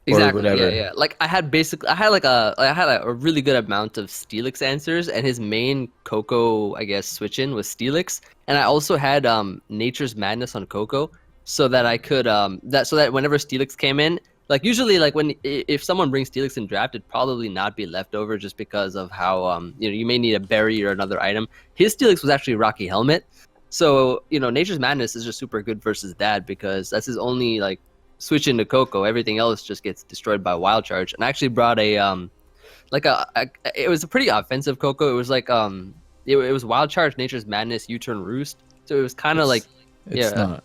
exactly. whatever. Yeah. Like I had a really good amount of Steelix answers, and his main Coco, I guess, switch in was Steelix, and I also had Nature's Madness on Coco, so that I could so that whenever Steelix came in, like usually like if someone brings Steelix in draft, it'd probably not be leftover just because of how you may need a berry or another item. His Steelix was actually Rocky Helmet, so Nature's Madness is just super good versus that because that's his only like switch into Coco. Everything else just gets destroyed by Wild Charge. And I actually brought it was a pretty offensive Coco. It was like it was Wild Charge, Nature's Madness, U-turn Roost. So it was kind of like It's not.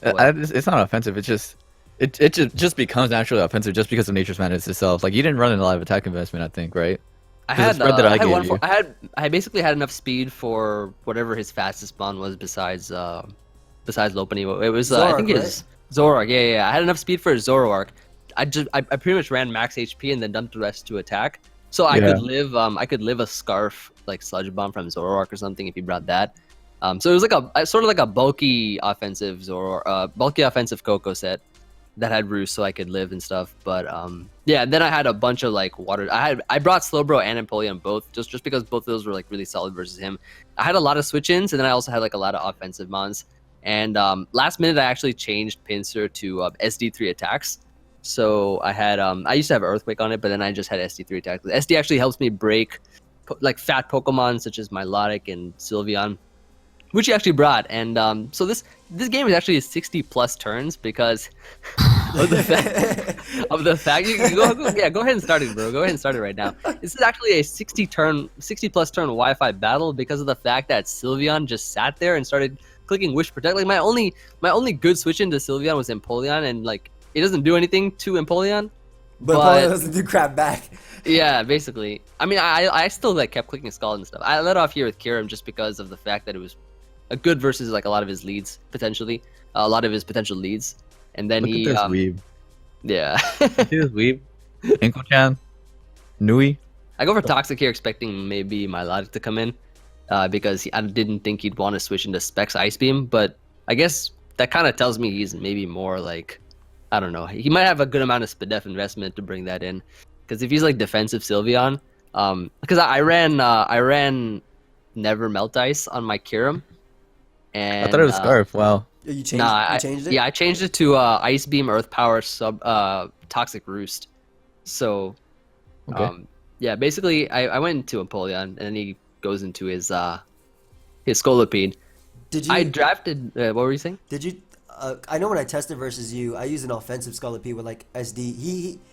What? It's not offensive. It's just it just becomes naturally offensive just because of Nature's Madness itself. Like you didn't run in a lot of attack investment, I think, right? I The had spread that I I had gave you. I basically had enough speed for whatever his fastest spawn was besides Lopunny. It was I think Zoroark, his Zoroark. Yeah. I had enough speed for his Zoroark. I pretty much ran max HP and then dumped the rest to attack. So I could live a Scarf like Sludge Bomb from Zoroark or something if he brought that. So it was like a sort of like a bulky offensive Coco set that had Roost, so I could live and stuff. But yeah, then I had a bunch of like water. I brought Slowbro and Empoleon both just because both of those were like really solid versus him. I had a lot of switch-ins, and then I also had like a lot of offensive mons. And last minute, I actually changed Pinsir to SD3 attacks. So I had I used to have Earthquake on it, but then I just had SD3 attacks. SD actually helps me break like fat Pokemon such as Milotic and Sylveon, which he actually brought. And so this game is actually 60 plus turns because of the fact you can go ahead and start it, bro. Go ahead and start it right now. This is actually a 60 plus turn Wi-Fi battle because of the fact that Sylveon just sat there and started clicking Wish Protect. Like my only good switch into Sylveon was Empoleon, and like it doesn't do anything to Empoleon. But Empoleon doesn't do crap back. Yeah, basically. I mean, I still like kept clicking Scald and stuff. I let off here with Kyurem just because of the fact that it was a good versus like a lot of his leads potentially, a lot of his potential leads, and then Look he at this weeb. yeah. See this weeb? Inkle-chan? Nui? I go for Toxic here, expecting maybe Milotic to come in, because I didn't think he'd want to switch into Specs Ice Beam, but I guess that kind of tells me he's maybe more like, I don't know, he might have a good amount of Spadef investment to bring that in, because if he's like defensive Sylveon, because I ran Never Melt Ice on my Kyurem. And, I thought it was Scarf. Wow. You changed, you changed it? Yeah, I changed it to Ice Beam, Earth Power, Toxic Roost. So, Okay. yeah, basically, I went into Empoleon, and then he goes into his Scolipede. Did you? I drafted. What were you saying? Did you? I know when I tested versus you, I used an offensive Scolipede with like SD.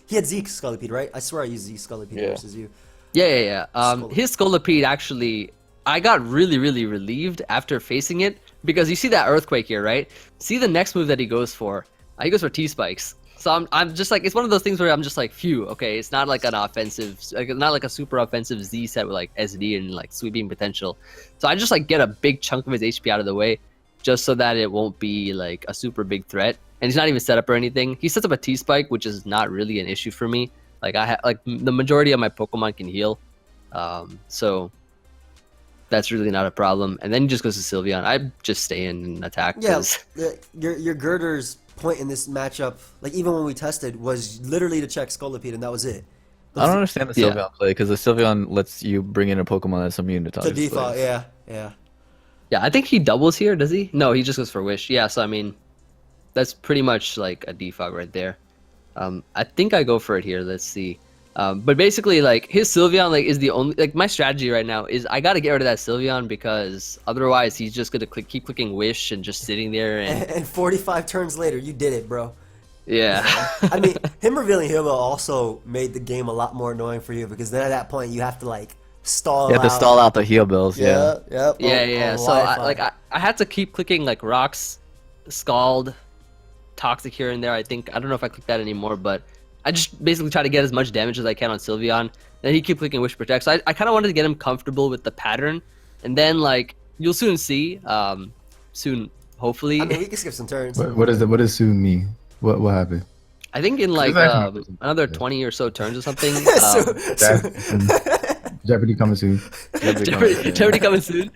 He had Zeke Scolipede, right? I swear I used Zeke Scolipede Yeah. versus you. Yeah. His Scolipede actually, I got really relieved after facing it because you see that earthquake here, right? See the next move that he goes for. He goes for T-spikes. So I'm just like, it's one of those things where I'm just like, phew, okay, it's not like an offensive, like not like a super offensive Z set with like SD and like sweeping potential. So I just like get a big chunk of his HP out of the way, just so that it won't be like a super big threat. And he's not even set up or anything. He sets up a T-spike, which is not really an issue for me. Like the majority of my Pokemon can heal, so that's really not a problem. And then he just goes to Sylveon. I just stay in and attack. Yeah, 'cause- your Girder's point in this matchup, like even when we tested, was literally to check Scolipede, and that was it. I don't understand the Yeah. Sylveon play because the Sylveon lets you bring in a Pokemon that's immune to To target. default, plays. yeah. Yeah, I think he doubles here, does he? No, he just goes for Wish. Yeah, so I mean, that's pretty much like a defog right there. I think I go for it here. Let's see. But basically, like his Sylveon, like is the only like my strategy right now is I gotta get rid of that Sylveon because otherwise he's just gonna keep clicking Wish and just sitting there and And 45 turns later, you did it, bro. yeah. I mean, him revealing Hillbill also made the game a lot more annoying for you because then at that point you have to like stall. You have to out. stall out the heal bills. Yeah. Yep. Yeah. So I had to keep clicking like Rocks, Scald, Toxic here and there. I don't know if I click that anymore, but I just basically try to get as much damage as I can on Sylveon. Then he keep clicking Wish Protect. So I kind of wanted to get him comfortable with the pattern, and then like you'll soon see, soon hopefully. I mean, we can skip some turns. What does soon mean? What happened? I think in like There's another 20 or so turns or something. Jeopardy coming soon. Jeopardy coming soon.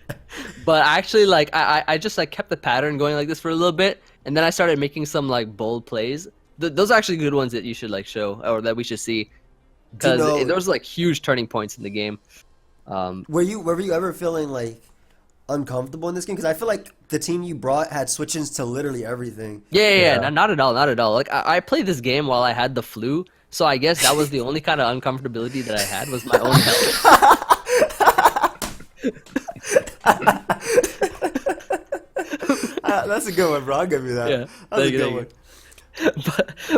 But actually, like I just like kept the pattern going like this for a little bit, and then I started making some like bold plays. Those are actually good ones that you should like show or that we should see, because those are like huge turning points in the game. Were you ever feeling like uncomfortable in this game? Because I feel like the team you brought had switch-ins to literally everything. Yeah. Not at all. Like I played this game while I had the flu, so I guess that was the only kind of uncomfortability that I had was my own health. That's a good one, bro. I'll give you that. Yeah, That's a thank you, good one.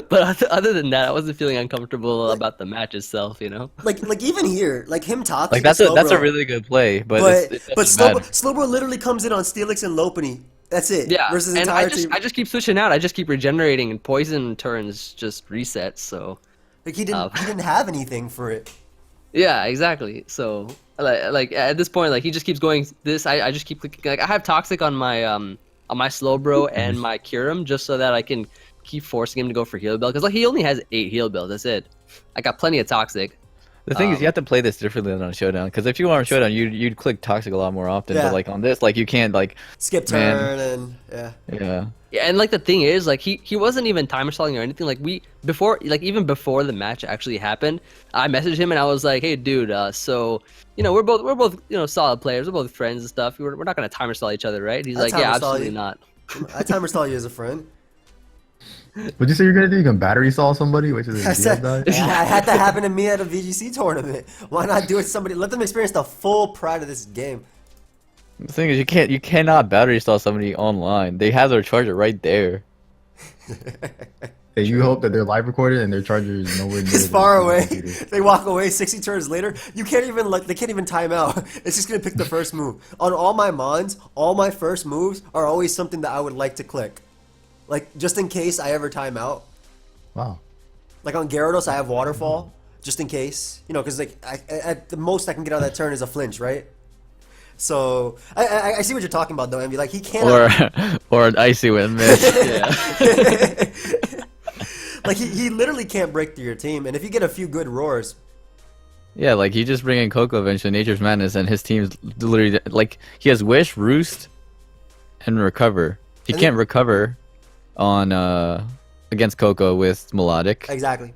But other than that, I wasn't feeling uncomfortable about the match itself. You know. Like even here, like him talking. Like that's a really good play, but Slowbro literally comes in on Steelix and Lopunny. That's it. Yeah, Versus and entire team. I just keep switching out. I just keep regenerating, and poison turns just reset. So Like he didn't have anything for it. yeah, exactly. So like at this point, like he just keeps going. I just keep clicking. Like I have toxic on my Slowbro and my Kyurem just so that I can keep forcing him to go for heal bell because like he only has 8 heal bells. That's it. I got plenty of toxic. the thing is, you have to play this differently than on Showdown. Because if you were on Showdown, you'd click Toxic a lot more often. Yeah. But like on this, like you can't like Skip turn and yeah. yeah. Yeah, and like the thing is, like he wasn't even timer stalling or anything. Like even before the match actually happened, I messaged him and I was like, "Hey, dude, so you know we're both solid players. We're both friends and stuff. We're not gonna timer stall each other, right?" He's like, "Yeah, absolutely not." I timer stall you as a friend. What'd you say you're gonna do? You can battery saw somebody, which is I a said, die? I had that happen to me at a VGC tournament. Why not do it to somebody? Let them experience the full pride of this game. The thing is, you cannot battery stall somebody online. They have their charger right there. Hey, you hope that they're live recorded and their charger is nowhere near. It's the far away. computer. They walk away 60 turns later. You can't even they can't even time out. It's just gonna pick the first move. On all my mons, all my first moves are always something that I would like to click. Like just in case I ever time out. Wow. Like on Gyarados, I have Waterfall, just in case. You know, because like at the most I can get out of that turn is a flinch, right? So I see what you're talking about though, Emvee. Like he can't. Or an icy wind miss. Yeah. Like he literally can't break through your team, and if you get a few good roars, Yeah, like you just bring in Coco eventually, Nature's Madness, and his team's literally like he has Wish, Roost, and Recover. He can't recover on against Coco with Melodic. exactly.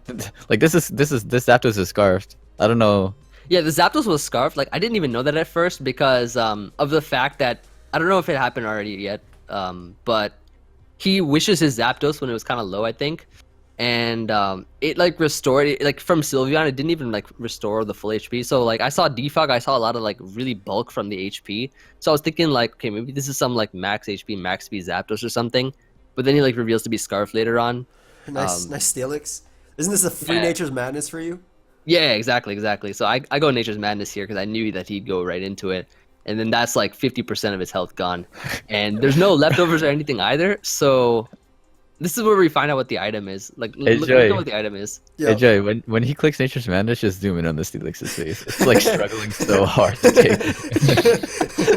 Like this Zapdos is scarfed. I don't know. Yeah, the Zapdos was scarfed. Like I didn't even know that at first because of the fact that I don't know if it happened already yet. But he wishes his Zapdos when it was kind of low, I think, and it like restored it like from Sylveon. It didn't even like restore the full HP. So like I saw defog. I saw a lot of like really bulk from the HP. So I was thinking like, okay, maybe this is some like max HP, max speed Zapdos or something. but then he like reveals to be Scarf later on. Nice Steelix. Isn't this a free Yeah. Nature's Madness for you? Yeah, exactly. So I go Nature's Madness here because I knew that he'd go right into it. And then that's like 50% of his health gone. And there's no leftovers or anything either. So this is where we find out what the item is. Like, Hey, look Joey. at what the item is. Hey Jay, when he clicks Nature's Madness, just zoom in on the Steelix's face. It's like struggling so hard to take it.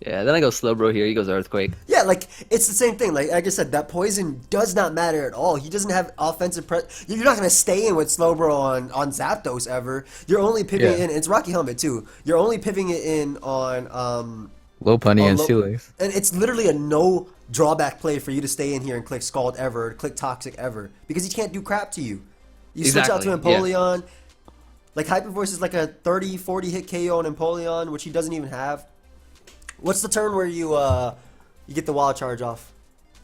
Yeah, then I go Slowbro here. He goes Earthquake. Yeah, like it's the same thing. Like I said, that poison does not matter at all. He doesn't have offensive You're not gonna stay in with Slowbro on Zapdos ever. You're only pivoting Yeah. in. It's Rocky Helmet too. You're only pivoting it in on Low Punny and low- Steelix. and it's literally a no drawback play for you to stay in here and click Scald ever, or click Toxic ever, because he can't do crap to you. You switch out to Exactly, yeah. Empoleon. Like Hyper Voice is like a 30, 40 hit KO on Empoleon, which he doesn't even have. What's the turn where you get the wild charge off?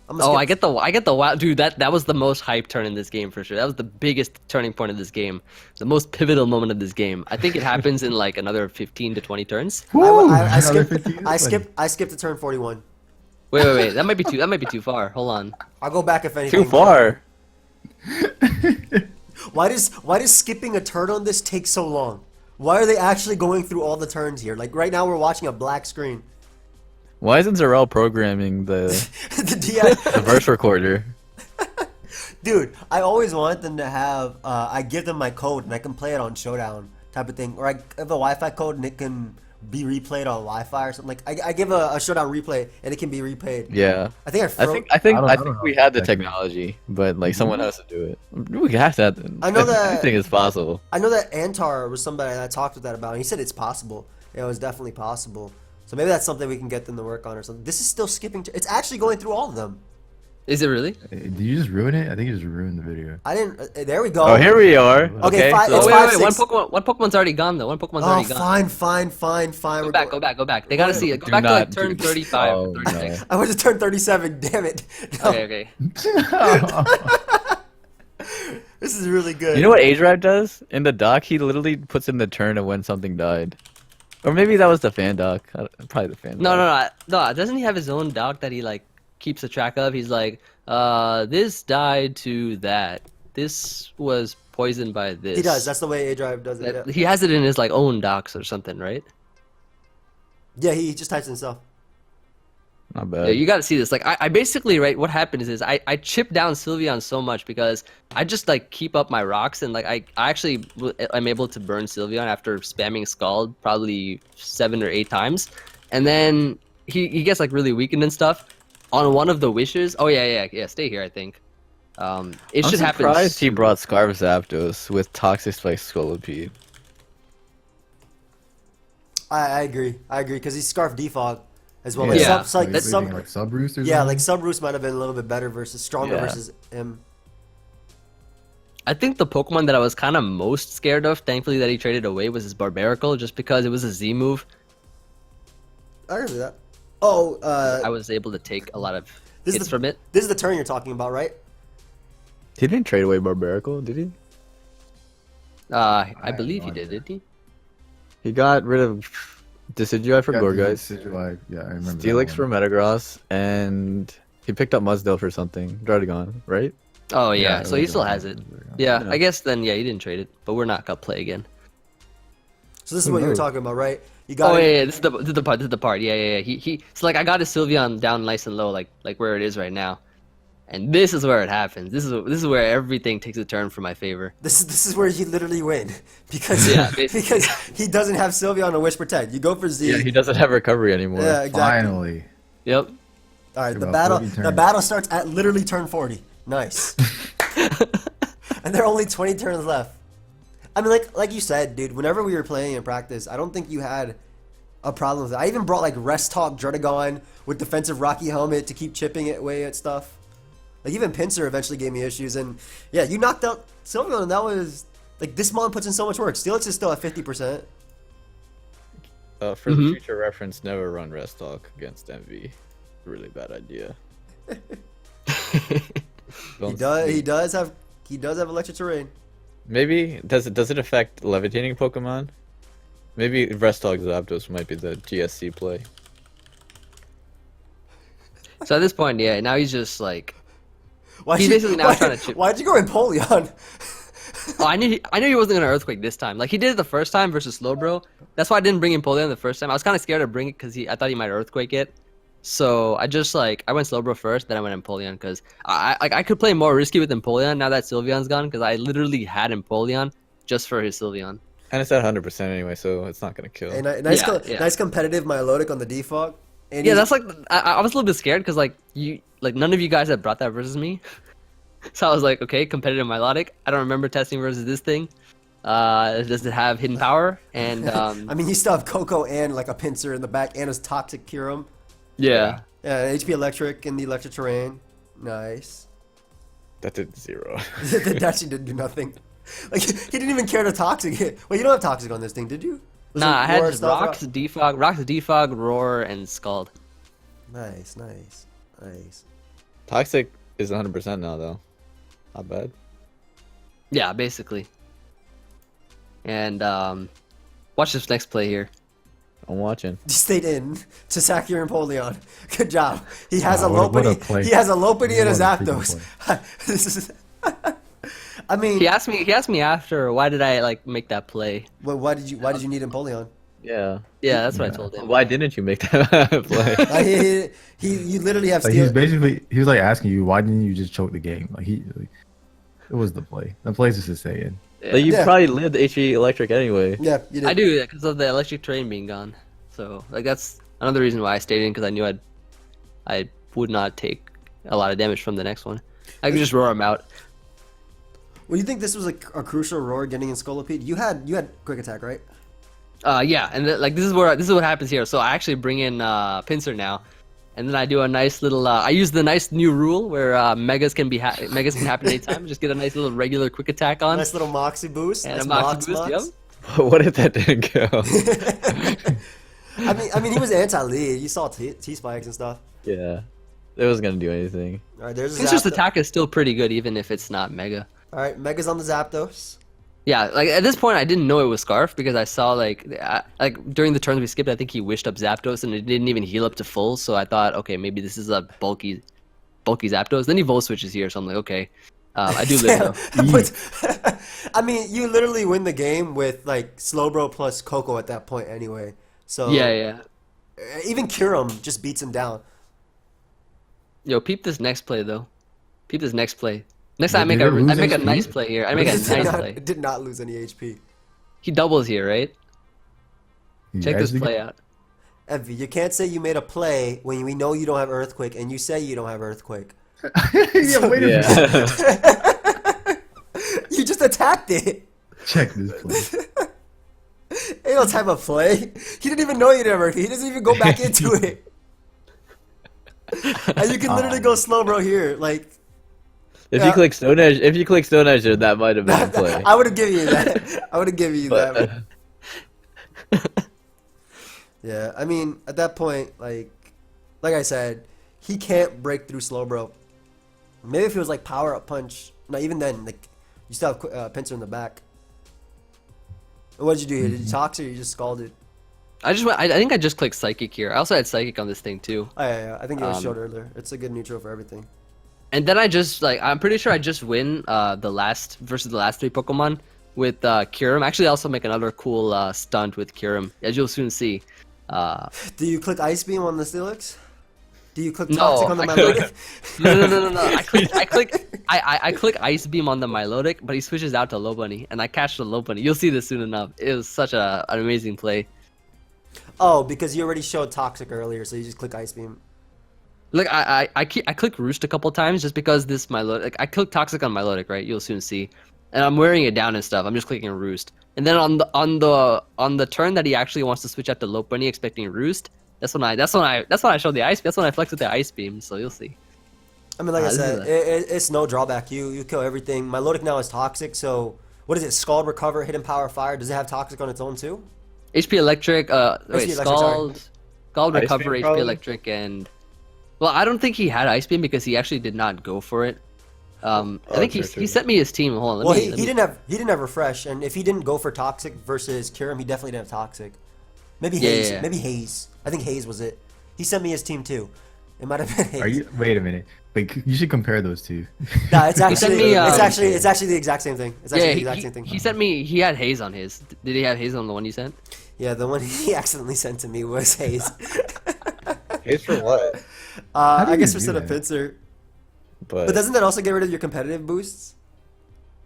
I'm gonna Oh, skip- I get the wow, dude. That was the most hype turn in this game for sure. That was the biggest turning point of this game, the most pivotal moment of this game. I think it happens in like another 15 to 20 turns. I Another skipped. 15 I skipped to turn 41. Wait. That might be too. That might be too far. Hold on. I'll go back if anything. Too far. Why does skipping a turn on this take so long? Why are they actually going through all the turns here? Like right now we're watching a black screen. Why isn't Zarel programming the The DI verse recorder? Dude, I always want them to have. I give them my code and I can play it on Showdown type of thing, or I have a Wi-Fi code and it can be replayed on Wi-Fi or something. Like I give a Showdown replay and it can be replayed. Yeah. I think I think I don't know we had the exactly. technology, but like someone has to do it. We have that. I know that- Anything is possible. I know that Antar was somebody that I talked with that about, and he said it's possible. It was definitely possible. So maybe that's something we can get them to work on or something. This is still skipping. It's actually going through all of them. Is it really? Did you just ruin it? I think you just ruined the video. I didn't. There we go. Oh, here we are. Okay, fine, so- it's Oh five, wait. six. One Pokemon's already gone though. One Pokemon's Oh, already gone. fine. Go back. They gotta see it. Go Do back to like not turn do- 35 Oh, or 36. no. I went to turn 37. Damn it. No, Okay. This is really good. You know what Age Drive does? In the doc, he literally puts in the turn of when something died. Or maybe that was the fan doc. Probably the fan No. doc. Doesn't he have his own doc that he like keeps a track of? He's like, this died to that. This was poisoned by this. He does. That's the way A Drive does it. That- Yeah, He has it in his like own docs or something, right? yeah, he just types in himself. Not Yeah, bad. you got to see this. Like, I basically, right, what happens is I chip down Sylveon so much because I just, like, keep up my rocks. And, like, I actually am able to burn Sylveon after spamming Scald probably 7 or 8 times. And then he gets, like, really weakened and stuff. On one of the wishes. Oh, yeah, stay here, I think. It I'm should happen. surprised he brought Scarf Zapdos with Toxic Spike Scolipede. I agree. Because he's Scarf Defog as well. Yeah. Like, sub, like, That's sub, like sub roost or yeah, something? like Sub Roost might have been a little bit better versus stronger Yeah. versus him. I think the Pokemon that I was kind of most scared of, thankfully that he traded away, was his Barbaracle, just because it was a Z move. I agree with that. Oh, I was able to take a lot of This is hits the- from it. this is the turn you're talking about, right? He didn't trade away Barbaracle, did he? I have believe no he did, idea. didn't he? He got rid of Decidueye for Yeah, Gorgeist, Decidueye, yeah, I remember. that Steelix one. for Metagross, and he picked up Mudsdale for something. Druddigon, right? Oh yeah, it so he was still on- has it. was on. Yeah, Yeah. I guess then yeah, he didn't trade it, but we're not gonna play again. So this is what you were knows? talking about, right? You got Oh it. yeah, this is the part. Yeah. He so like I got his Sylveon down nice and low, like where it is right now, and this is where it happens. This is where everything takes a turn for my favor. This is where you literally win because Yeah, basically. because he doesn't have Sylveon or Wish Protect. You go for Z. Yeah, he doesn't have recovery anymore. Yeah, exactly. Finally. Yep. All right, the About battle 40 the turns. battle starts at literally turn 40. Nice. And there are only 20 turns left. I mean, like you said, dude. Whenever we were playing in practice, I don't think you had a problem with it. I even brought like Rest Talk Druddigon with defensive Rocky Helmet to keep chipping it away at stuff. Like even Pinsir eventually gave me issues, and yeah, you knocked out Sylveon, and that was like this mon puts in so much work. Steelix is still at 50%. For the future reference, never run Rest Talk against Emvee. Really bad idea. He does have electric terrain. Maybe does it affect levitating Pokemon? Maybe Rest Talk Zapdos might be the GSC play. So at this point, yeah, now he's just like, Why'd he's you- basically now why- trying to chip. Why'd you go Empoleon? Oh, I knew he wasn't gonna earthquake this time. Like he did it the first time versus Slowbro. That's why I didn't bring Empoleon the first time. I was kind of scared to bring it because I thought he might earthquake it. So I just like I went Slowbro first, then I went Empoleon because I could play more risky with Empoleon now that Sylveon's gone because I literally had Empoleon just for his Sylveon. And it's at 100% anyway, so it's not gonna kill. Hey, nice, Yeah. nice competitive Milotic on the defog. And Yeah, he's- that's like I was a little bit scared because like none of you guys had brought that versus me. So I was like, okay, competitive Milotic. I don't remember testing versus this thing. Does it have hidden power? And I mean, you still have Coco and like a pincer in the back and his toxic Kyurem. yeah. Yeah, HP Electric in the electric terrain. Nice. That did 0. That actually didn't do nothing. Like he didn't even care to toxic it. Well, you don't have toxic on this thing, did you? Was Nah, it I had Roar just stuff? Rocks, Defog, Roar, and Scald. Nice. Toxic is 100% now though. Not bad. Yeah, basically. And watch this next play here. I'm watching. You stayed in to sack your Empoleon. Good job. He has Wow, a what a Lopunny. play. He has a Lopunny and a What a Zapdos. This is. I mean, He asked me after why did I like make that play. well, why did you need Empoleon? Yeah. Yeah, that's what I told him. Why didn't you make that play? You literally have Like steel. he was like asking you, why didn't you just choke the game? Like it was the play. The play's just saying. Like, you Yeah. probably lived HP Electric anyway. Yeah, you did. I do because of the electric train being gone. So like that's another reason why I stayed in because I knew I would not take a lot of damage from the next one. I could just roar him out. Well, you think this was a crucial roar getting in Scolipede? You had quick attack, right? Yeah, and like this is what happens here. So I actually bring in Pincer now, and then I do a nice little. I use the nice new rule where megas can happen anytime. Just get a nice little regular quick attack on. Nice little Moxie boost. And Nice a Moxie boost, Mox. What if that didn't kill? I mean, he was anti-lead. You saw T-spikes and stuff. Yeah. It wasn't gonna do anything. All right, there's a Pincer's Zapdos. attack is still pretty good, even if it's not mega. All right, Mega's on the Zapdos. Yeah, like at this point, I didn't know it was Scarf because I saw like during the turns we skipped, I think he wished up Zapdos and it didn't even heal up to full. So I thought, okay, maybe this is a bulky Zapdos. Then he Volt switches here, so I'm like, okay, I do live though. But, I mean, you literally win the game with like Slowbro plus Coco at that point anyway. So Yeah. even Kyurem just beats him down. Yo, peep this next play though. Peep this next play. Next Yeah, time I did it lose make a HP? nice play here. I make a It nice not, play. it did not lose any HP. He doubles here, right? You Check this actually- play out. Emvee, you can't say you made a play when we know you don't have Earthquake, and you say you don't have Earthquake. Yeah, wait a minute. Yeah. You just attacked it. Check this play. Ain't no type of play. He didn't even know you didn't have Earthquake. He doesn't even go back into it. And you can literally go slow, bro. Here, like If Yeah. you click Stone Edge, that might have been a play. I would have given you that. I would have given you that. Yeah, I mean, at that point, like I said, he can't break through slow, bro. Maybe if it was like power up punch. No, even then, like you still have Pincer in the back. And what did you do here? Did you tox or you just scalded? I think I just clicked Psychic here. I also had Psychic on this thing too. Oh yeah. I think it was showed earlier. It's a good neutral for everything. And then I just I'm pretty sure I just win the last three Pokemon with Kyurem. Actually, I also make another cool stunt with Kyurem, as you'll soon see. Do you click Ice Beam on the Steelix? Do you click No, Toxic on the I Milotic? No. I click Ice Beam on the Milotic, but he switches out to Lopunny, and I catch the Lopunny. You'll see this soon enough. It was such an amazing play. Oh, because you already showed Toxic earlier, so you just click Ice Beam. Look, I click Roost a couple times just because this Milotic. Like, I click Toxic on Milotic, right? You'll soon see, and I'm wearing it down and stuff. I'm just clicking Roost, and then on the turn that he actually wants to switch out to Lopunny, expecting Roost. That's when I showed the ice. That's when I flex with the Ice Beam. So you'll see. I mean, like I this said, is it's no drawback. You kill everything. Milotic now is Toxic, so what is it? Scald, Recover, Hidden Power, Fire. Does it have Toxic on its own too? HP Electric. Wait, Electric, sorry. Scald, Ice Recover, Beam, HP probably? Electric, and well, I don't think he had Ice Beam because he actually did not go for it. I think true. he sent me his team. Hold on, Well, let me. he didn't have Refresh, and if he didn't go for Toxic versus Kyurem, he definitely didn't have Toxic. Maybe Yeah, Haze. yeah. Maybe Haze. I think Haze was it. He sent me his team too. It might have been haze. Are you? Wait a minute. Like you should compare those two. Nah, it's sent actually me, it's actually the exact same thing. It's actually Yeah, the exact same thing. he sent me. He had haze on his. Did he have haze on the one you sent? Yeah, the one he accidentally sent to me was haze. Haze for what? How do I you guess for do set of that? pincer. But, But doesn't that also get rid of your competitive boosts?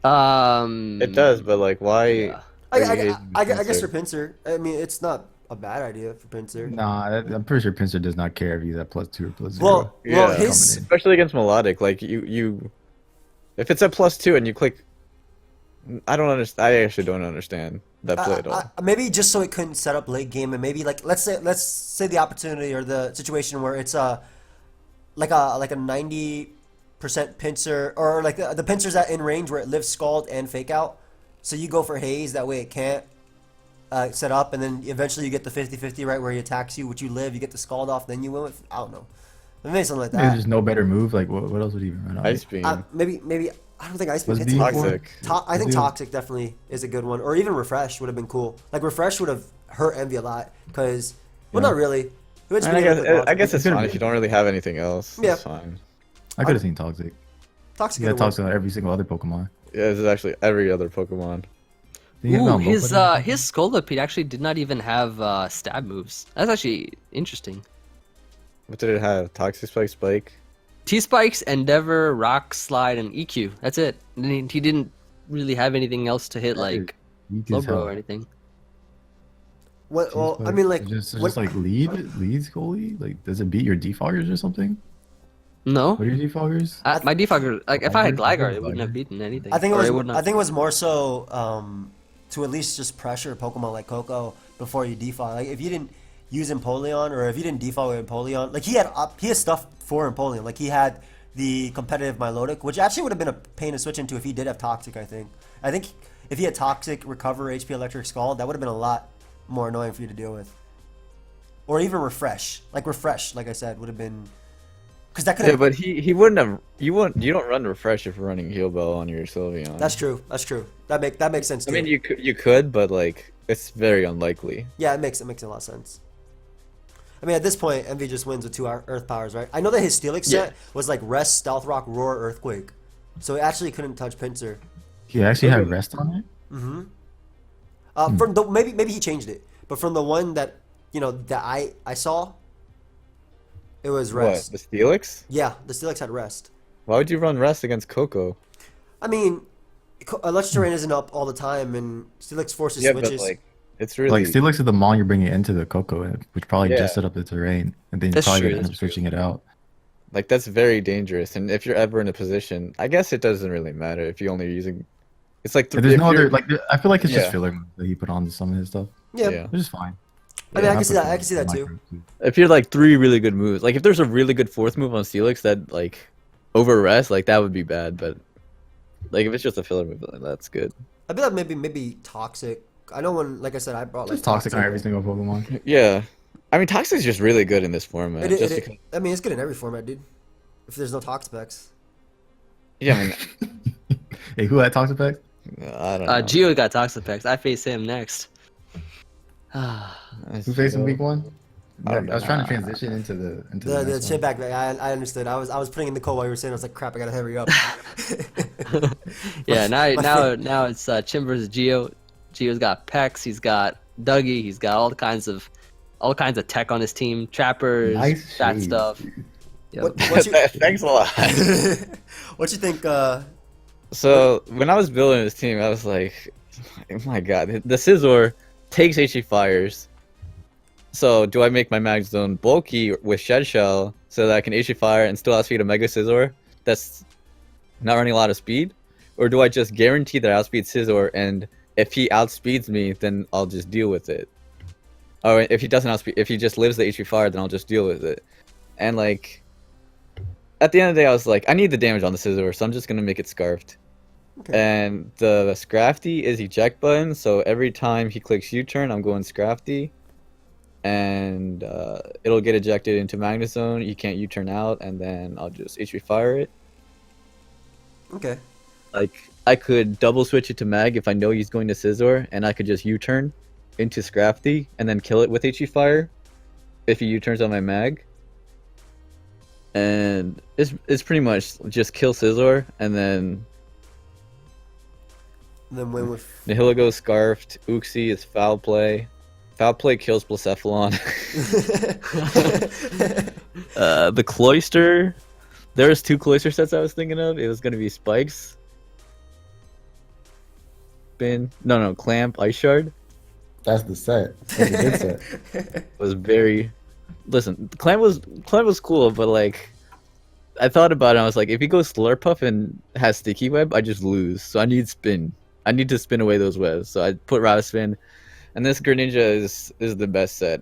it does. But like, why? Yeah. are you hazing the I guess pincer? for pincer. I mean, it's not a bad idea for pincer. Nah, I'm pretty sure Pincer does not care if he's at +2 or +0. Well, Yeah. his Especially against melodic, like if it's at +2 and you click, I don't understand. I actually don't understand that play at all. maybe just so it couldn't set up late game, and maybe like let's say the opportunity or the situation where it's like a 90% pincer, or like the pincers at in range where it lives scald and fake out. So you go for haze, that way it can't set up, and then eventually you get the 50-50 right where he attacks you, which you live, you get the scald off, then you win with, I don't know. Maybe something like Maybe that. There's no better move. Like what else would he even run out? Ice beam, Maybe I don't think Ice Beam Was hits being it. toxic. I think Dude. Toxic definitely is a good one, or even Refresh would have been cool. Like Refresh would have hurt Envy a lot because, well, Yeah. not really. It would just And be a little bit I guess It's it's gonna fine be- if you don't really have anything else. Yeah. It's fine. I could have seen Toxic. Toxic. He had could have Toxic on every single other Pokemon. Yeah, this is actually every other Pokemon. Did he have it Ooh, on his Lopunny? his Scolipede actually did not even have stab moves. That's actually interesting. What did it have? Toxic Spike, Spike. T-Spikes, Endeavor, Rock Slide, and EQ. That's it. And he didn't really have anything else to hit like Weak as Slowbro hell. or anything. What? Well, I mean, like, just what- like leads goalie. Like, does it beat your defoggers or something? No, What are your defoggers? my defogger. Like if I had Gligar? Gligar, it wouldn't have beaten anything. I think it Or was. would not- I think it was more so to at least just pressure Pokemon like Coco before you defog. Like if you didn't use Empoleon, or if you didn't defog with Empoleon, like he had stuff for Empoleon. Like he had the competitive Milotic, which actually would have been a pain to switch into if he did have Toxic. I think if he had Toxic, Recover, HP Electric Scald, that would have been a lot more annoying for you to deal with. Or even Refresh. Like Refresh, like I said, would have been, because that could Yeah, have. but he wouldn't have. You don't run Refresh if you're running Heal Bell on your Sylveon. That's true. That's true. That makes sense too. I mean, you could, but like it's very unlikely. Yeah, it makes a lot of sense. I mean, at this point, Envy just wins with 2 Earth powers, right? I know that his Steelix set was like Rest, Stealth Rock, Roar, Earthquake, so it actually couldn't touch Pinsir. He actually had rest on it. From the maybe he changed it, but from the one that that I saw, it was Rest. What, the Steelix? Yeah, the Steelix had Rest. Why would you run Rest against Coco? I mean, Electric Terrain isn't up all the time, and Steelix forces Yeah, switches. but like it's really Like Steelix is the Mon you're bringing into the Coco, which probably Yeah. just set up the terrain, and then you That's probably true, gonna end that's up switching it out. like that's very dangerous. And if you're ever in a position, I guess it doesn't really matter if you only are using. It's like And there's if no you're- other like. I feel like it's Yeah. just filler moves that he put on some of his stuff, yeah. which is fine. I mean, I can put see that. some I can see that micro too. If you're like 3 really good moves, like if there's a really good 4th move on Steelix that like over Rest, like that would be bad. But like if it's just a filler move, like, that's good. I feel like maybe Toxic. I know when, like I said, I brought like Just toxic on every single Pokemon. Yeah, I mean Toxic's just really good in this format. just because, I mean, it's good in every format, dude. If there's no Tox specs. yeah, I mean, Hey, who had Toxapex? I don't know. Geo got Toxapex. I face him next. Who faced him week 1? I I don't was know. trying to transition into the The next one. Chimpact, I understood. I was putting in the code while you were saying. I was like, crap, I gotta hurry up. Yeah, My now it's Chimp versus Geo. Geo's got Pex. He's got Dougie. He's got all kinds of tech on his team. Trappers, Nice that shade. stuff. Yep. What you Thanks a lot. what you think? So when I was building this team, I was like, oh my god, the Scizor takes HE Fires. So do I make my Mag Zone bulky with Shed Shell so that I can HE Fire and still outspeed a Mega Scizor that's not running a lot of speed? Or do I just guarantee that I outspeed Scizor, and if he outspeeds me, then I'll just deal with it? Or if he doesn't outspeed, if he just lives the HE Fire, then I'll just deal with it. And like, at the end of the day, I was like, I need the damage on the Scizor, so I'm just gonna make it Scarfed. Okay. And the Scrafty is eject button, so every time he clicks U-turn, I'm going Scrafty. And it'll get ejected into Magnet Zone, you can't U-turn out, and then I'll just HP Fire it. Okay. Like, I could double switch it to Mag if I know he's going to Scizor, and I could just U-turn into Scrafty, and then kill it with HE Fire if he U-turns on my Mag. and it's pretty much just kill Scizor and then win with. Nihilego scarfed. Uxie is foul play. Foul play kills Blacephalon. The Cloyster. There was 2 Cloyster sets I was thinking of. It was gonna be Spikes. Clamp, Ice Shard. That's the set. That's a good set. Was very. Listen, Clamp was cool, but like, I thought about it. I was like, if he goes Slurpuff and has Sticky Web, I just lose. So I need Spin. I need to spin away those webs. So I put Route Spin, and this Greninja is the best set.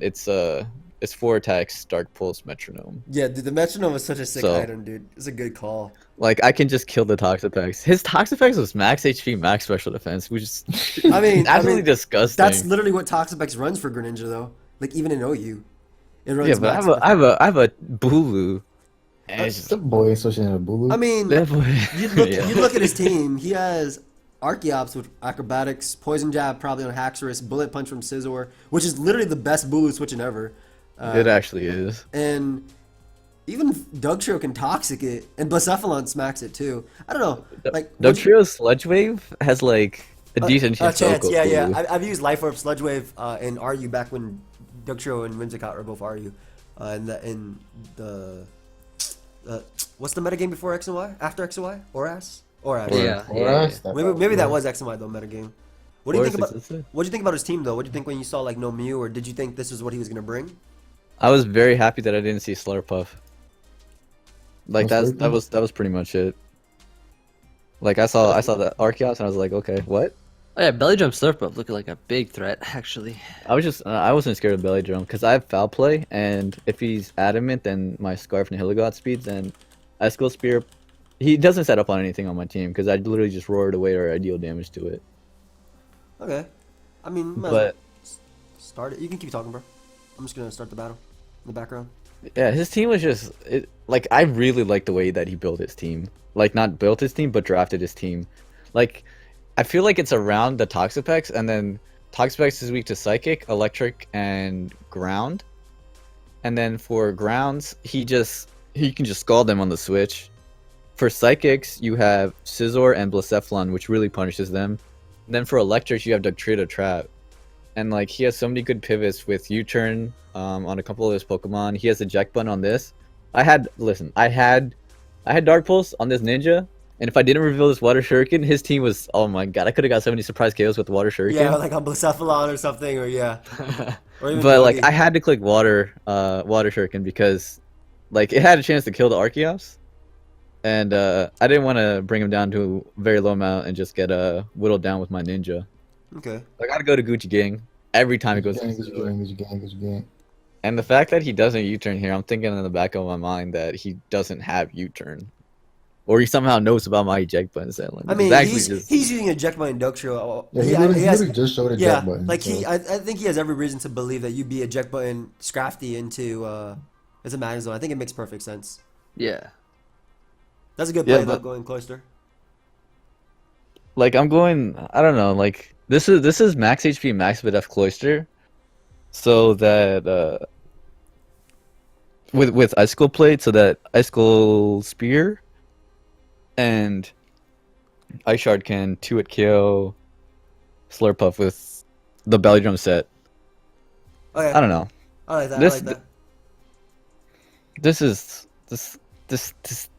It's 4 attacks, Dark Pulse, Metronome. Yeah, dude, the metronome is such a sick So- item, dude. It's a good call. Like I can just kill the Toxapex. His Toxapex was max HP, max special defense, which is I mean, absolutely disgusting. That's literally what Toxapex runs for Greninja, though. Like even in OU, it runs. Yeah, but max I have a Bulu, and it's just The boy associated with Bulu. I mean, that boy. you look, Yeah. you look at his team. He has Archeops with Acrobatics, Poison Jab probably on Haxorus, Bullet Punch from Scizor, which is literally the best Bulu switching ever. It actually is. And even Dugtrio can Toxic it, and Blacephalon smacks it too. I don't know, like Dugtrio's Sludge Wave has like a decent chance. chance. to Yeah, outgo yeah. Bulu. I've used Life Orb, Sludge Wave, and RU back when Dugtrio and Whimsicott were both RU. In the what's the metagame before X and Y? After X and Y? Oras? Oras. Yeah. Maybe that was X and Y though metagame. What do you Or think about? 666. What do you think about his team though? What do you think when you saw like no Mew, or did you think this is what he was gonna bring? I was very happy that I didn't see Slurpuff. Like No that Slurpuff? was pretty much it. Like I saw that Arceus and I was like, okay, what? Oh yeah, Belly Drum Slurpuff looking like a big threat, actually. I wasn't scared of Belly Drum because I have Foul Play, and if he's adamant, then my Scarf and Hiligot speeds, and Icicle Spear, he doesn't set up on anything on my team because I literally just roar it away or I deal damage to it. Okay, I mean, But start it. You can keep talking, bro. I'm just gonna start the battle in the background. yeah, his team was just like I really like the way that he built his team. Like not built his team, but drafted his team. Like I feel like it's around the Toxapex, and then Toxapex is weak to Psychic, Electric, and Ground. And then for Grounds, he can just scald them on the switch. For Psychics, you have Scizor and Blacephalon, which really punishes them. And then for Electrics, you have Dugtrio to trap. And like he has so many good pivots with U-turn on a couple of his Pokemon. He has eject button on this. I had Dark Pulse on this Ninja, and if I didn't reveal this Water Shuriken, his team was, oh my god, I could have got so many surprise KOs with Water Shuriken. Yeah, like on Blacephalon or something, or yeah. Or even But like Bogey. I had to click Water Shuriken because like it had a chance to kill the Archeops. And I didn't want to bring him down to a very low amount and just get whittled down with my Ninja. Okay. I gotta go to Gucci Gang every time it goes. And the fact that he doesn't U-turn here, I'm thinking in the back of my mind that he doesn't have U-turn, or he somehow knows about my eject button set. Like, I mean, it's actually he's just- using eject button Dugtrio. Yeah, he he has, literally just showed a yeah, jet button. like so. I think he has every reason to believe that you'd be eject button Scrafty into as a Magnezone. I think it makes perfect sense. Yeah. That's a good Yeah, play though, but- going Cloister. like I'm going. I don't know. Like this is max HP, max BDF Cloister, so that with Icicle Plate, so that Icicle Spear and Ice Shard can 2-hit KO Slurpuff with the Belly Drum set. Okay, I don't know. I like that. This- I like that. This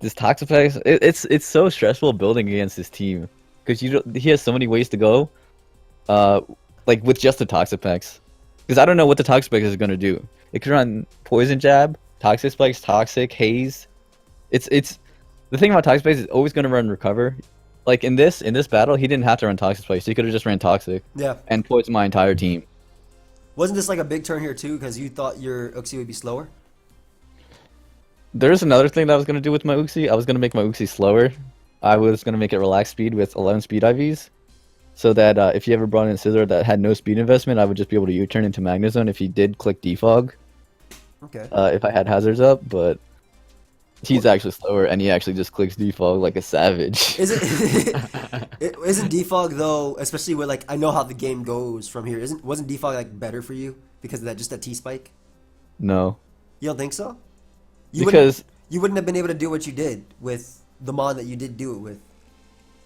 Toxapex, it's so stressful building against this team because he has so many ways to go, like with just the Toxapex, because I don't know what the Toxapex is gonna do. It could run Poison Jab, Toxic Spikes, Toxic, Haze. It's the thing about Toxapex is always gonna run Recover. Like in this battle, he didn't have to run Toxic Spikes. He could have just ran Toxic Yeah. and poisoned my entire team. Wasn't this like a big turn here too? Because you thought your Uxie would be slower. There's another thing that I was gonna do with my Uxie. I was gonna make my Uxie slower. I was gonna make it relaxed speed with 11 speed IVs, so that if you ever brought in Scizor that had no speed investment, I would just be able to U-turn into Magnezone if he did click Defog. Okay. If I had hazards up, but he's actually slower and he actually just clicks Defog like a savage. Isn't isn't defog though? Especially with like I know how the game goes from here. Wasn't defog like better for you because of that T spike? No, You don't think so? You because you wouldn't have been able to do what you did with the mon that you did do it with.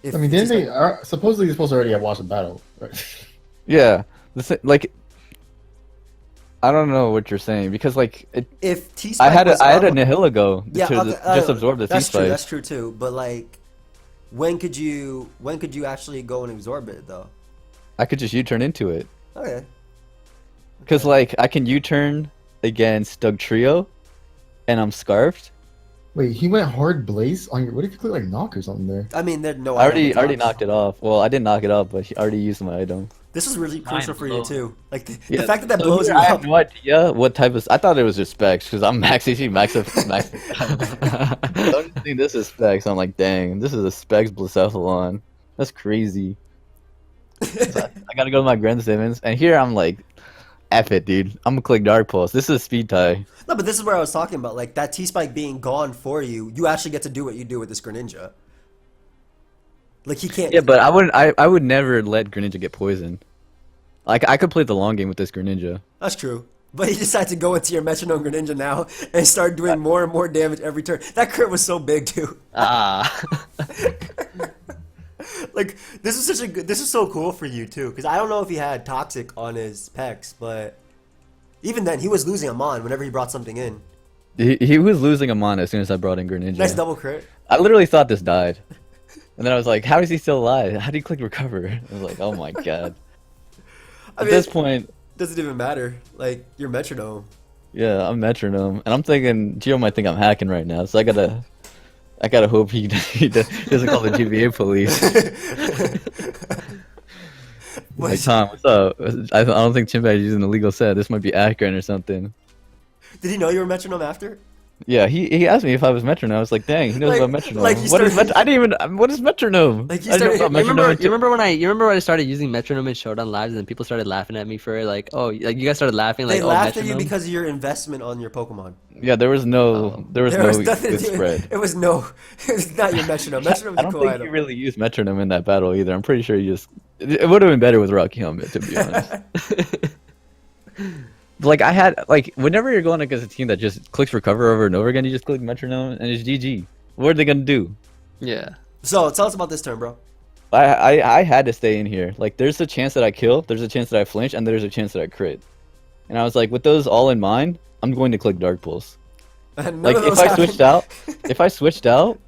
If I mean, you didn't just, they? Supposedly, you're supposed to already have watched the battle. Right? Yeah, like I don't know what you're saying because like if T I Spike had a Nihiligo yeah, to okay, just absorb the that's true. T-Spike. That's true too. But like, when could you actually go and absorb it though? I could just U-turn into it. Okay. Because, like, I can U-turn against Doug Trio, and I'm scarfed. Wait, he went hard blaze on your. What if you click like knock or something there? I mean, there's no. I item on already top. knocked it off. Well, I didn't knock it off, but he already used my item. This was really crucial for you blow. too. Like the Yeah, fact that that so blows here you I have up. no idea what type of. I thought it was just specs, because I'm max HP, max. I don't think this is specs. I'm like, dang, this is a specs Blacephalon. That's crazy. So I gotta go to my Grand Simmons, and here I'm like, F it, dude. I'm gonna click Dark Pulse. This is a speed tie. No, but this is where I was talking about. Like that T Spike being gone for you, you actually get to do what you do with this Greninja. Like he can't. Yeah, but I wouldn't. I would never let Greninja get poisoned. Like I could play the long game with this Greninja. That's true. But he decided to go into your Metronome Greninja now and start doing more and more damage every turn. That crit was so big too. Like this is such a good. This is so cool for you too, because I don't know if he had Toxic on his pecs, but even then he was losing a mon whenever he brought something in. He was losing a mana as soon as I brought in Greninja. Nice double crit. I literally thought this died. And then I was like, how is he still alive? How do you click recover? I was like, oh my god. At this point, doesn't even matter. Like your Metronome. yeah, I'm metronome. And I'm thinking Gio might think I'm hacking right now, so I gotta hope he doesn't call the GBA police. Like, Tom, what's up? I don't think Chimpact is using the legal set. This might be accurate or something. Did he know you were Metronome after? Yeah, he asked me if I was metronome. I was like, dang, he knows Like- about metronome. like you What is started- I didn't even. What is metronome? Like you I didn't know started- about You remember, metronome. you remember when I started using metronome in Showdown Lives, and then people started laughing at me for it, like, oh, like you guys started laughing, like, They oh, laughed at you metronome? because of your investment on your Pokemon. Yeah, there was no There was no nothing good to do. spread. It was no. It was not your Metronome. Metronome's I a don't cool think item. you really used metronome in that battle either. I'm pretty sure you just. It would have been better with Rocky Helmet, to be honest. Like I had like whenever you're going against a team that just clicks recover over and over again, you just click metronome and it's GG. What are they gonna do? Yeah. So tell us about this turn, bro. I had to stay in here. Like there's a chance that I kill, there's a chance that I flinch, and there's a chance that I crit. And I was like, with those all in mind, I'm going to click Dark Pulse. None Like of if those I happened. switched out,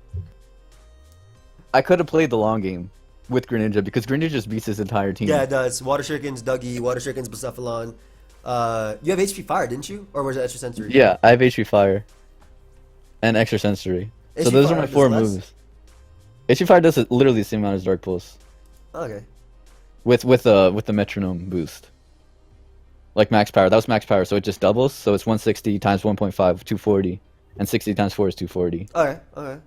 I could have played the long game with Greninja because Greninja just beats his entire team. Yeah, it does. Water Shurikens, Dougie, Water Shurikens, Blacephalon. You have HP Fire, didn't you? Or was it Extra Sensory? Yeah, I have HP Fire and Extra Sensory. So HP those are Fire my does 4 less? moves. HP Fire does literally the same amount as Dark Pulse Okay. with the metronome boost. Like max power, that was max power, so it just doubles. So it's 160 times 1.5, 240, and 60 times 4 is 240. Okay. Okay.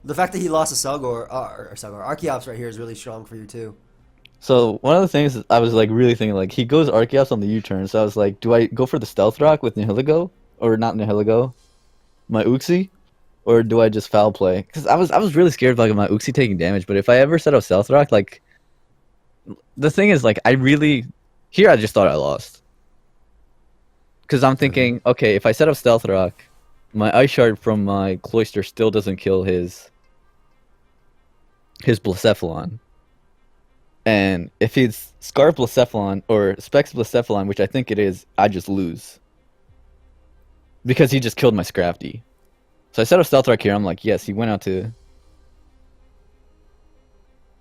The fact that he lost a Archeops right here is really strong for you too. So one of the things I was like really thinking, like he goes Archeops on the U-turn, so I was like, do I go for the Stealth Rock with Nihiligo or not Nihiligo, my Uxie, or do I just foul play? Because I was really scared of like my Uxie taking damage, but if I ever set up Stealth Rock, like the thing is like I just thought I lost. Because I'm thinking, okay, if I set up Stealth Rock, my Ice Shard from my Cloyster still doesn't kill his Blacephalon. And if it's Scarf Blacephalon or Specs Blacephalon, which I think it is, I just lose. Because he just killed my Scrafty. So I set up Stealth Rock here, I'm like, yes, he went out to...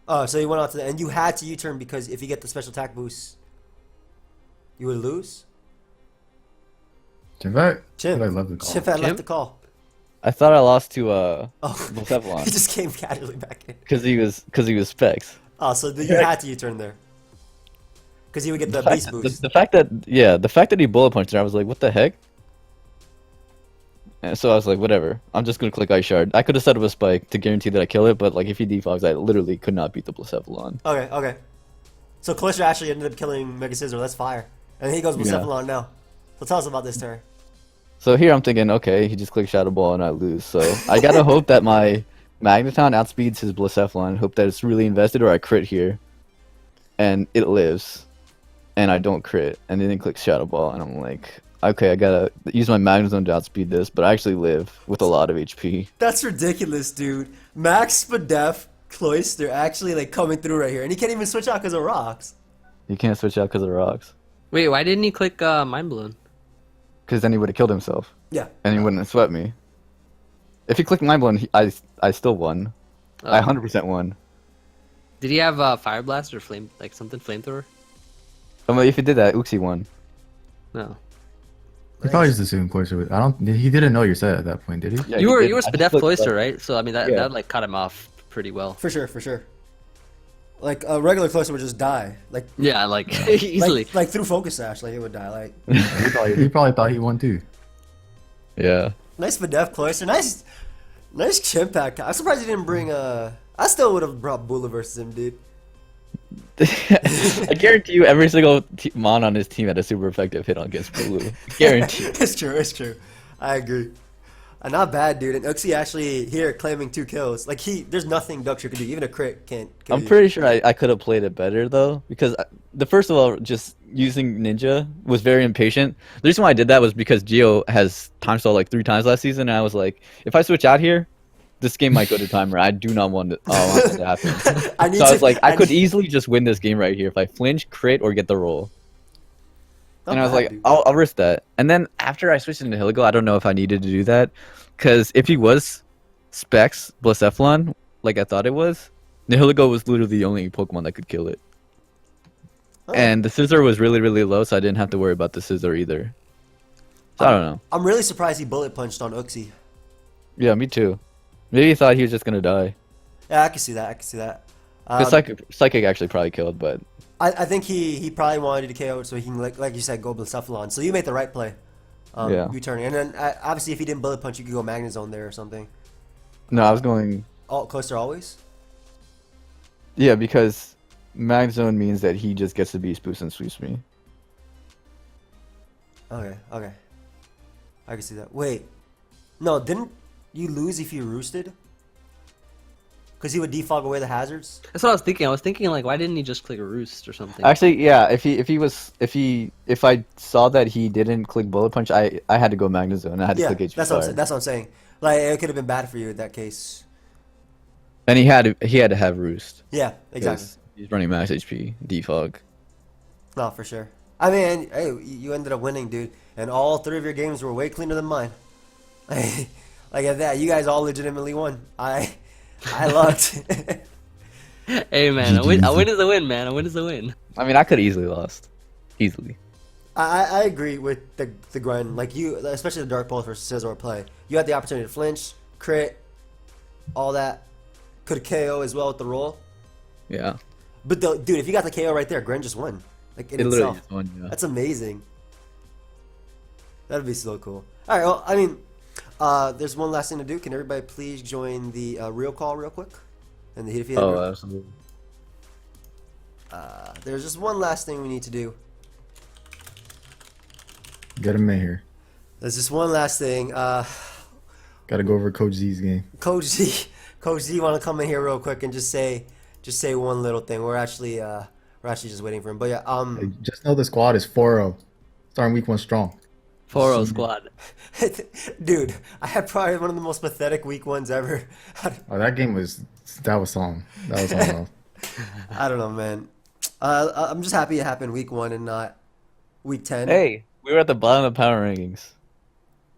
Oh, so you went out to the and you had to U-turn because if you get the special attack boost, you would lose. Chimpact? Chimp. I love the call. Chimp had left Chimp? the call. I thought I lost to Oh, Blacephalon. he just came casually back in. Because he was Specs. Oh, so you had to U-turn there. Because he would get the beast boost. The fact that he bullet punched there, I was like, what the heck? And so I was like, whatever. I'm just gonna click Ice Shard. I could have set up a spike to guarantee that I kill it, but like if he defogs, I literally could not beat the Blacephalon. Okay, okay. So Cloyster actually ended up killing Mega Scizor. That's fire. And he goes Blacephalon now. So tell us about this turn. So here I'm thinking, okay, he just clicked Shadow Ball and I lose. So I gotta hope that my Magneton outspeeds his Blacephalon. Hope that it's really invested, or I crit here, and it lives, and I don't crit, and then he clicks Shadow Ball, and I'm like, okay, I gotta use my Magnum Zone to outspeed this, but I actually live with a lot of HP. That's ridiculous, dude. Max Spadef Cloyster actually like coming through right here, and he can't even switch out because of rocks. You can't switch out because of rocks. Wait, why didn't he click Mind Balloon? Because then he would have killed himself, Yeah. and he wouldn't have swept me. If he clicked Mind Blown, I still won. I 100% won. Did he have Fire Blast or flame, like something flamethrower? If he did that, Uxie won. No. He probably just assumed Cloyster would. He didn't know your set at that point, did he? Yeah, you were did. you were I just Spadef clicked Cloyster, that. right? So I mean that Yeah. that like cut him off pretty well. For sure, for sure. Like a regular Cloyster would just die, like Yeah, like easily. like through focus sash, like it would die. Like He probably thought he won too. Yeah. nice Spadef Cloyster, nice Chimpact. I'm surprised he didn't bring I still would have brought Bula versus him, dude. I guarantee you every single Mon on his team had a super effective hit on against Blue. Guarantee. It's true, it's true. I agree. Not bad, dude. And Uxie actually here claiming 2 kills. Like there's nothing Duckshire could do. Even a crit can't kill I'm you. pretty sure I could have played it better though, because the first of all, just using Ninja was very impatient. The reason why I did that was because Geo has time stall like 3 times last season, and I was like, if I switch out here, this game might go to timer. I do not want it to happen. So I was like, I could easily just win this game right here if I flinch, crit, or get the roll. And I was like, I'll risk that. And then after I switched into Hiligo, I don't know if I needed to do that. Because if he was Specs Blacephalon, like I thought it was, Nihiligo was literally the only Pokemon that could kill it. Oh. And the Scizor was really, really low, so I didn't have to worry about the Scizor either. So I don't know. I'm really surprised he bullet punched on Uxie. Yeah, me too. Maybe he thought he was just going to die. Yeah, I can see that. I can see that. Because Psychic actually probably killed, but... I think he probably wanted to KO so he can, like you said, go Blacephalon. So you made the right play. Yeah. U-turning. And then, obviously, if he didn't bullet punch, you could go Magnezone there or something. No, I was going... Closer always? Yeah, because Magnezone means that he just gets to Beast Boost and sweeps me. Okay, okay. I can see that. Wait. No, didn't you lose if you roosted? Because he would defog away the hazards? That's what I was thinking. I was thinking like, why didn't he just click a roost or something? Actually, yeah. If I saw that he didn't click Bullet Punch, I had to go Magnezone. I had to Yeah, click HP that's Fire. what I'm saying. Like, it could have been bad for you in that case. And he had to have Roost. Yeah, exactly. 'Cause he's running max HP defog. No, for sure. I mean, hey, you ended up winning, dude. And all 3 of your games were way cleaner than mine. Like at that, you guys all legitimately won. I lucked. Hey man, a win is a win, man. A win is a win. I mean, I could have easily lost. Easily. I agree with the grind. Like you, especially the Dark Pulse versus Scizor play. You had the opportunity to flinch, crit, all that. Could KO as well with the roll. Yeah. But dude, if you got the KO right there, Gren just won. Like in It literally itself. just won, yeah. That's amazing. That'd be so cool. All right, well, I mean, there's one last thing to do. Can everybody please join the real call real quick? And the Heat of Fear group? Absolutely. There's just one last thing we need to do. Get him in here. There's just one last thing. Got to go over Coach Z's game. Coach Z, want to come in here real quick and just say one little thing. We're actually just waiting for him. But yeah, Hey, just know the squad is 4-0. Starting week 1 strong. 4-0 squad. dude, I had probably one of the most pathetic week 1s ever. Oh, that game was something. That was something else. I don't know, man. I'm just happy it happened week 1 and not week 10. Hey, we were at the bottom of the power rankings.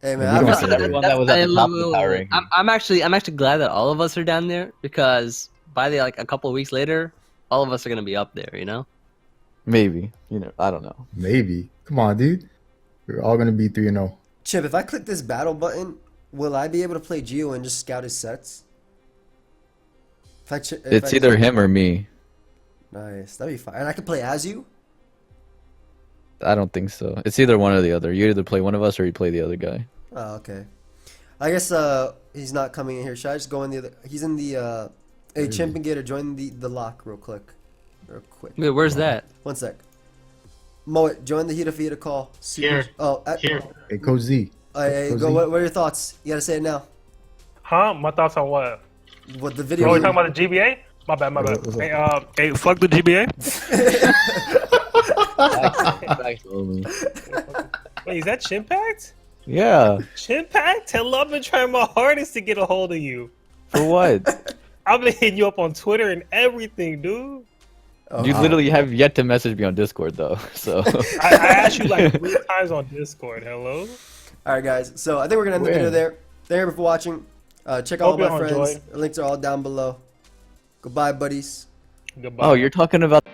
Hey, You man. don't I'm, say that. Everyone that was at the top of the power rankings. I'm actually glad that all of us are down there because by a couple of weeks later, all of us are gonna be up there. You know. Maybe. I don't know. Maybe. Come on, dude. We're all going to be 3-0. Chip, if I click this battle button, will I be able to play Geo and just scout his sets? It's either him or me. Nice, that'd be fine. And I can play as you? I don't think so. It's either one or the other. You either play one of us or you play the other guy. Oh, okay. I guess he's not coming in here. Should I just go in the other? He's in the. Hey, Chimp and Gator, join the lock real quick. Wait, where's that? 1 sec. Moet, join the Heat of Vita call. Here. Oh, Here. Hey, Coach Z. Hey, Coach go. Z. What are your thoughts? You gotta say it now. Huh? My thoughts on what? What the video? Oh, we talking about the GBA? My bad. What's up? Hey, fuck the GBA. Back to me. Wait, is that Chimpact? Yeah. Chimpact? Hello, I've been trying my hardest to get a hold of you. For what? I've been hitting you up on Twitter and everything, dude. Oh, You wow. literally have yet to message me on Discord though. So. I asked you like 3 times on Discord. Hello? All right, guys. So I think we're gonna end the video When? there. Thank you for watching. Check out all Hope my y'all friends. enjoy. The links are all down below. Goodbye, buddies. Goodbye. Oh, you're talking about.